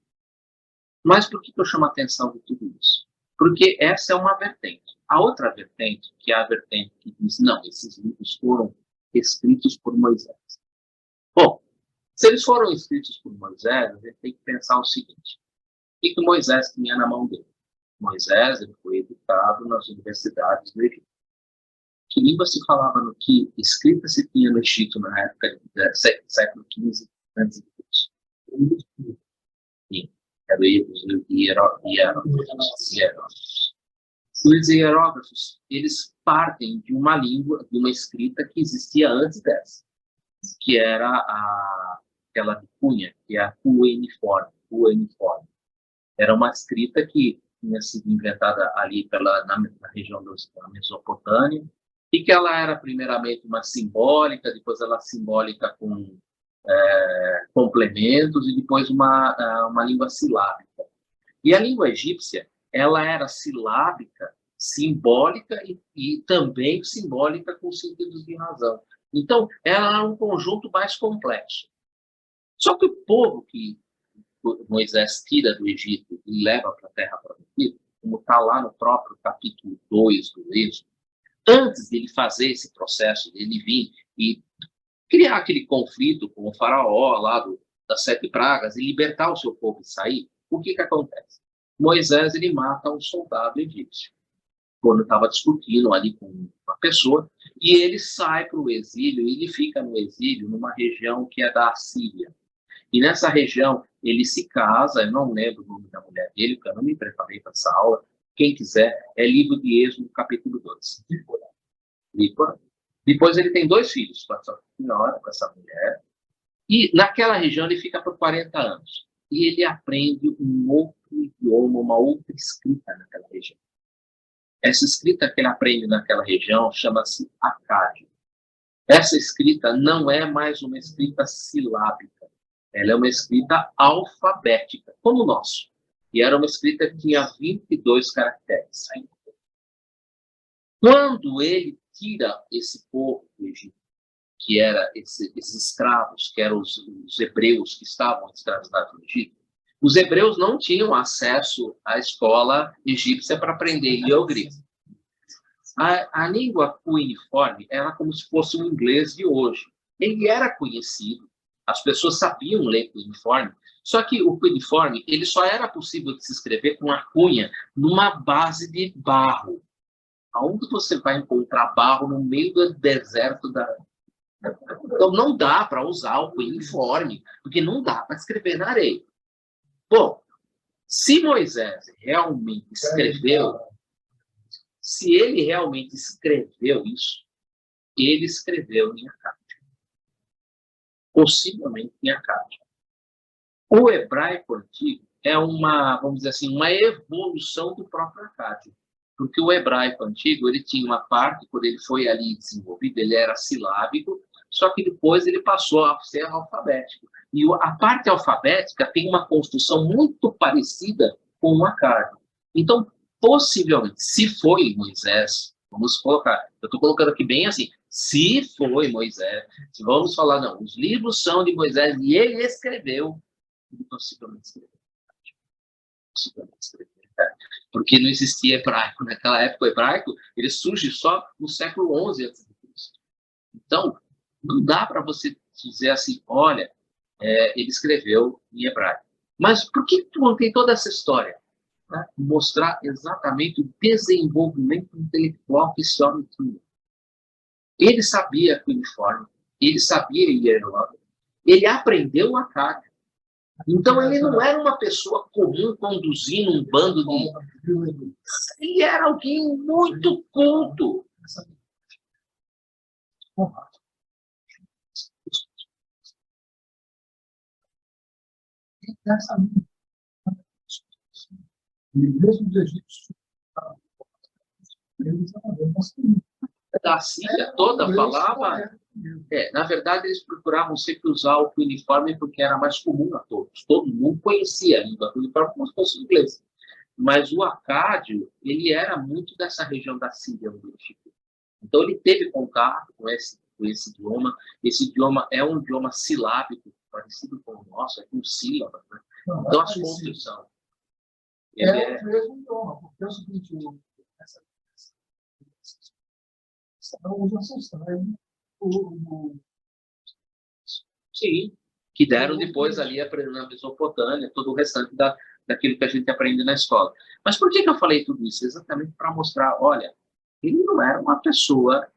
Mas por que eu chamo a atenção de tudo isso? Porque essa é uma vertente. A outra vertente, que é a vertente que diz, não, esses livros foram escritos por Moisés. Bom, se eles foram escritos por Moisés, a gente tem que pensar o seguinte, o que Moisés tinha na mão dele? Moisés ele foi educado nas universidades do Egito. Que língua se falava no que escrita se tinha no Egito na época do século XV antes de Cristo? Sim, era os hierógrafos. Os hierógrafos, eles partem de uma língua, de uma escrita que existia antes dessa, que era aquela de cunha, que é a cueniforme. Era uma escrita que tinha sido inventada ali na região da Mesopotâmia, e que ela era primeiramente uma simbólica, depois ela simbólica com complementos, e depois uma língua silábica. E a língua egípcia, ela era silábica, simbólica e também simbólica com sentidos de razão. Então, ela era um conjunto mais complexo. Só que o povo que Moisés tira do Egito e leva para a Terra Prometida, como está lá no próprio capítulo 2 do Êxodo, antes dele fazer esse processo, dele vir e criar aquele conflito com o faraó lá das 7 pragas e libertar o seu povo e sair, o que acontece? Moisés, ele mata um soldado egípcio, quando estava discutindo ali com uma pessoa, e ele sai para o exílio, e ele fica no exílio numa região que é da Assíria. E nessa região, ele se casa, eu não lembro o nome da mulher dele, porque eu não me preparei para essa aula. Quem quiser, é livro de Êxodo, capítulo 2. Depois ele tem 2 filhos com essa senhora, com essa mulher. E naquela região ele fica por 40 anos. E ele aprende um outro idioma, uma outra escrita naquela região. Essa escrita que ele aprende naquela região chama-se Acádio. Essa escrita não é mais uma escrita silábica. Ela é uma escrita alfabética, como o nosso. E era uma escrita que tinha 22 caracteres. Quando ele tira esse povo do Egito, que era esses escravos, que eram os hebreus que estavam escravizados no Egito, os hebreus não tinham acesso à escola egípcia para aprender hieroglifo. A língua cuneiforme era como se fosse o inglês de hoje. Ele era conhecido, as pessoas sabiam ler cuneiforme, só que o cuneiforme ele só era possível de se escrever com a cunha numa base de barro. Aonde você vai encontrar barro no meio do deserto Então não dá para usar o cuneiforme, porque não dá para escrever na areia. Bom, se Moisés realmente escreveu, se ele realmente escreveu isso, ele escreveu em Acádio. Possivelmente em Acádio. O hebraico antigo é vamos dizer assim, uma evolução do próprio Acádio. Porque o hebraico antigo, ele tinha uma parte, quando ele foi ali desenvolvido, ele era silábico, só que depois ele passou a ser alfabético. E a parte alfabética tem uma construção muito parecida com o Acádio. Então, possivelmente, se foi Moisés, vamos colocar, eu estou colocando aqui bem assim, se foi Moisés, se vamos falar, não, os livros são de Moisés e ele escreveu, ele possivelmente escreveu. Possivelmente escreveu. Porque não existia hebraico. Naquela época, o hebraico ele surge só no século XI a.C. Então, não dá para você dizer assim, olha, ele escreveu em hebraico. Mas por que contei toda essa história? Para mostrar exatamente o desenvolvimento intelectual que esse homem tinha. Ele sabia cuneiforme, ele sabia hieróglifo, ele aprendeu o Acádio. Então, ele não era uma pessoa comum conduzindo um bando de... Ele era alguém muito culto. Da Síria toda falava... na verdade, eles procuravam sempre usar o cuneiforme porque era mais comum a todos. Todo mundo conhecia a língua cuneiforme como se fosse inglês. Mas o Acádio, ele era muito dessa região da Síria, onde ele ficou. Então, ele teve contato com esse idioma. Esse idioma é um idioma silábico, parecido com o nosso, é com sílabas. Né? Então, as fontes são... É o mesmo idioma, porque é o seguinte, os ancestrais, Sim, que deram depois ali na Mesopotâmia, todo o restante daquilo que a gente aprende na escola. Mas por que eu falei tudo isso? Exatamente para mostrar, olha, ele não era uma pessoa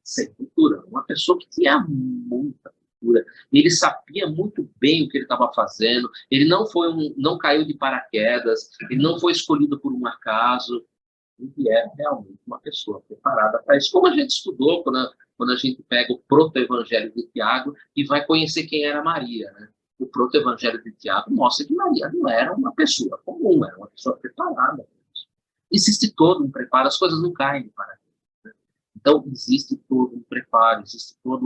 sem cultura, uma pessoa que tinha muita cultura. Ele sabia muito bem o que ele estava fazendo, ele não caiu de paraquedas, ele não foi escolhido por um acaso, ele é realmente uma pessoa preparada para isso. Como a gente estudou quando a gente pega o proto-evangelho de Tiago e vai conhecer quem era Maria, né? O proto-evangelho de Tiago mostra que Maria não era uma pessoa comum, era uma pessoa preparada. Existe todo um preparo, as coisas não caem de paraquedas. Né? Então, existe todo um preparo, existe toda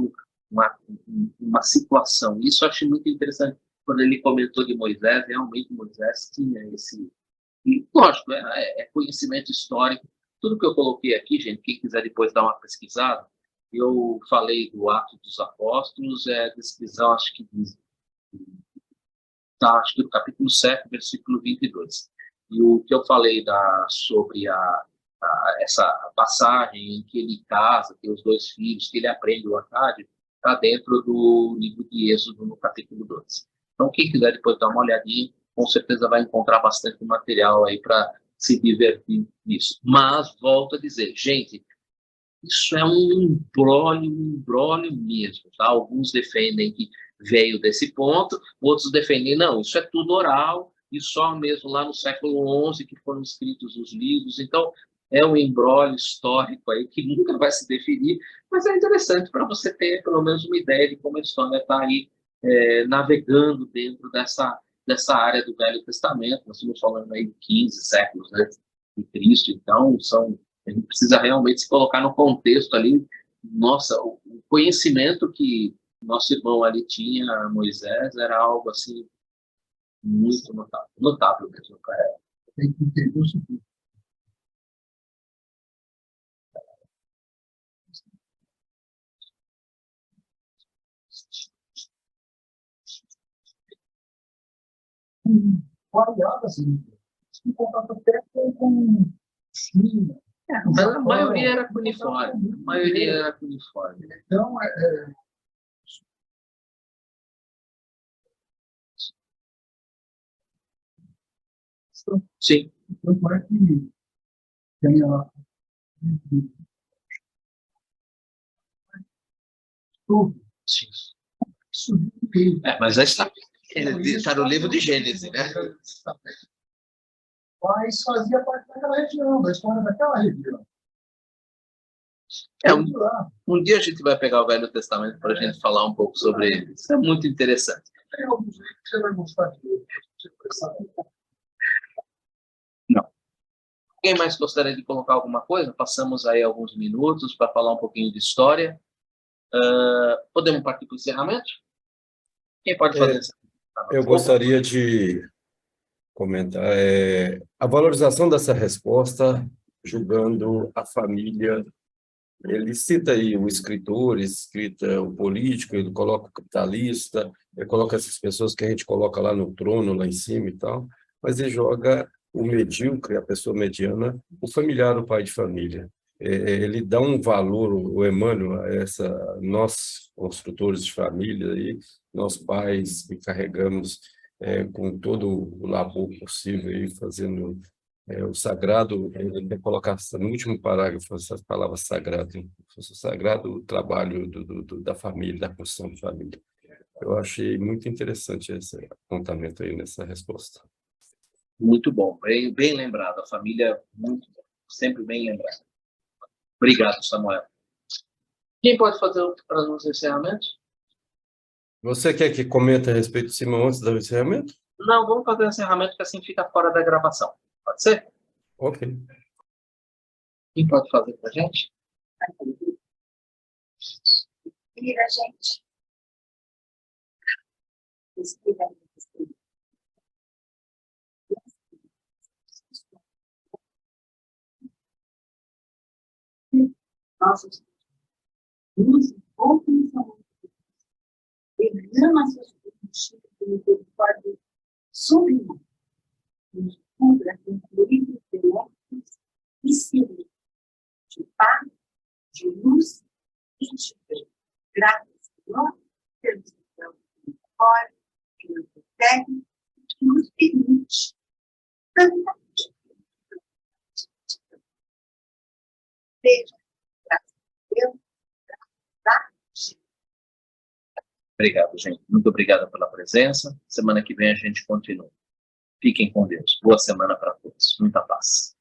uma situação. Isso eu achei muito interessante. Quando ele comentou de Moisés, realmente Moisés tinha esse... E, lógico, é conhecimento histórico. Tudo que eu coloquei aqui, gente, quem quiser depois dar uma pesquisada, eu falei do Atos dos Apóstolos, descrição, acho que do capítulo 7, versículo 22. E o que eu falei sobre essa passagem em que ele casa, tem os 2 filhos, que ele aprende o Arcade, está dentro do livro de Êxodo, no capítulo 12. Então, quem quiser depois dar uma olhadinha, com certeza vai encontrar bastante material aí para se divertir nisso. Mas, volto a dizer, gente, isso é um imbróglio mesmo, tá? Alguns defendem que veio desse ponto, outros defendem, não, isso é tudo oral, e só mesmo lá no século XI que foram escritos os livros. Então, é um imbróglio histórico aí que nunca vai se definir, mas é interessante para você ter pelo menos uma ideia de como a história está aí navegando dentro dessa área do Velho Testamento. Nós estamos falando aí de 15 séculos, né, de Cristo, então a gente precisa realmente se colocar no contexto ali. Nossa, o conhecimento que nosso irmão ali tinha, Moisés, era algo assim muito notável mesmo, cara. Tem que entender o seguinte. Variadas línguas. Se contato até com China. Mas a maioria era uniforme. A maioria era uniforme. Então, sim. Tanto é que tem tudo. Sim. Isso veio. Mas já está no livro de Gênesis, né? Mas fazia parte daquela região, da história daquela região. Um dia a gente vai pegar o Velho Testamento para a gente falar um pouco sobre ele. Isso é muito interessante. Tem alguns livros que você vai gostar de ler. Não. Alguém mais gostaria de colocar alguma coisa? Passamos aí alguns minutos para falar um pouquinho de história. Podemos partir para o encerramento? Quem pode fazer isso? Eu gostaria de comentar a valorização dessa resposta, julgando a família. Ele cita aí o escritor, cita o político, ele coloca o capitalista, ele coloca essas pessoas que a gente coloca lá no trono, lá em cima e tal, mas ele joga o medíocre, a pessoa mediana, o familiar, o pai de família. Ele dá um valor, o Emmanuel, a nós, construtores de família, aí, nós pais que carregamos com todo o labor possível, aí, fazendo o sagrado, ele coloca no último parágrafo essa palavra sagrado, o sagrado trabalho da família, da construção de família. Eu achei muito interessante esse apontamento aí nessa resposta. Muito bom, bem lembrado, a família muito bom, sempre bem lembrada. Obrigado, Samuel. Quem pode fazer para nós o encerramento? Você quer que comente a respeito de Simão antes do encerramento? Não, vamos fazer o encerramento, que assim fica fora da gravação. Pode ser? Ok. Quem pode fazer para a gente? Respira, gente. Respira. Nossos luz e bom pensamento. Derrama seus princípios de misericórdia sublime. Nos cubra com fluidos benéficos e serenos, de paz, de luz e de bem. Graças, Senhor, pelo seu misericórdia, pelo seu técnico, que nos permite tanta beijo. Graças a Deus. Obrigado, gente. Muito obrigado pela presença. Semana que vem a gente continua. Fiquem com Deus. Boa semana para todos. Muita paz.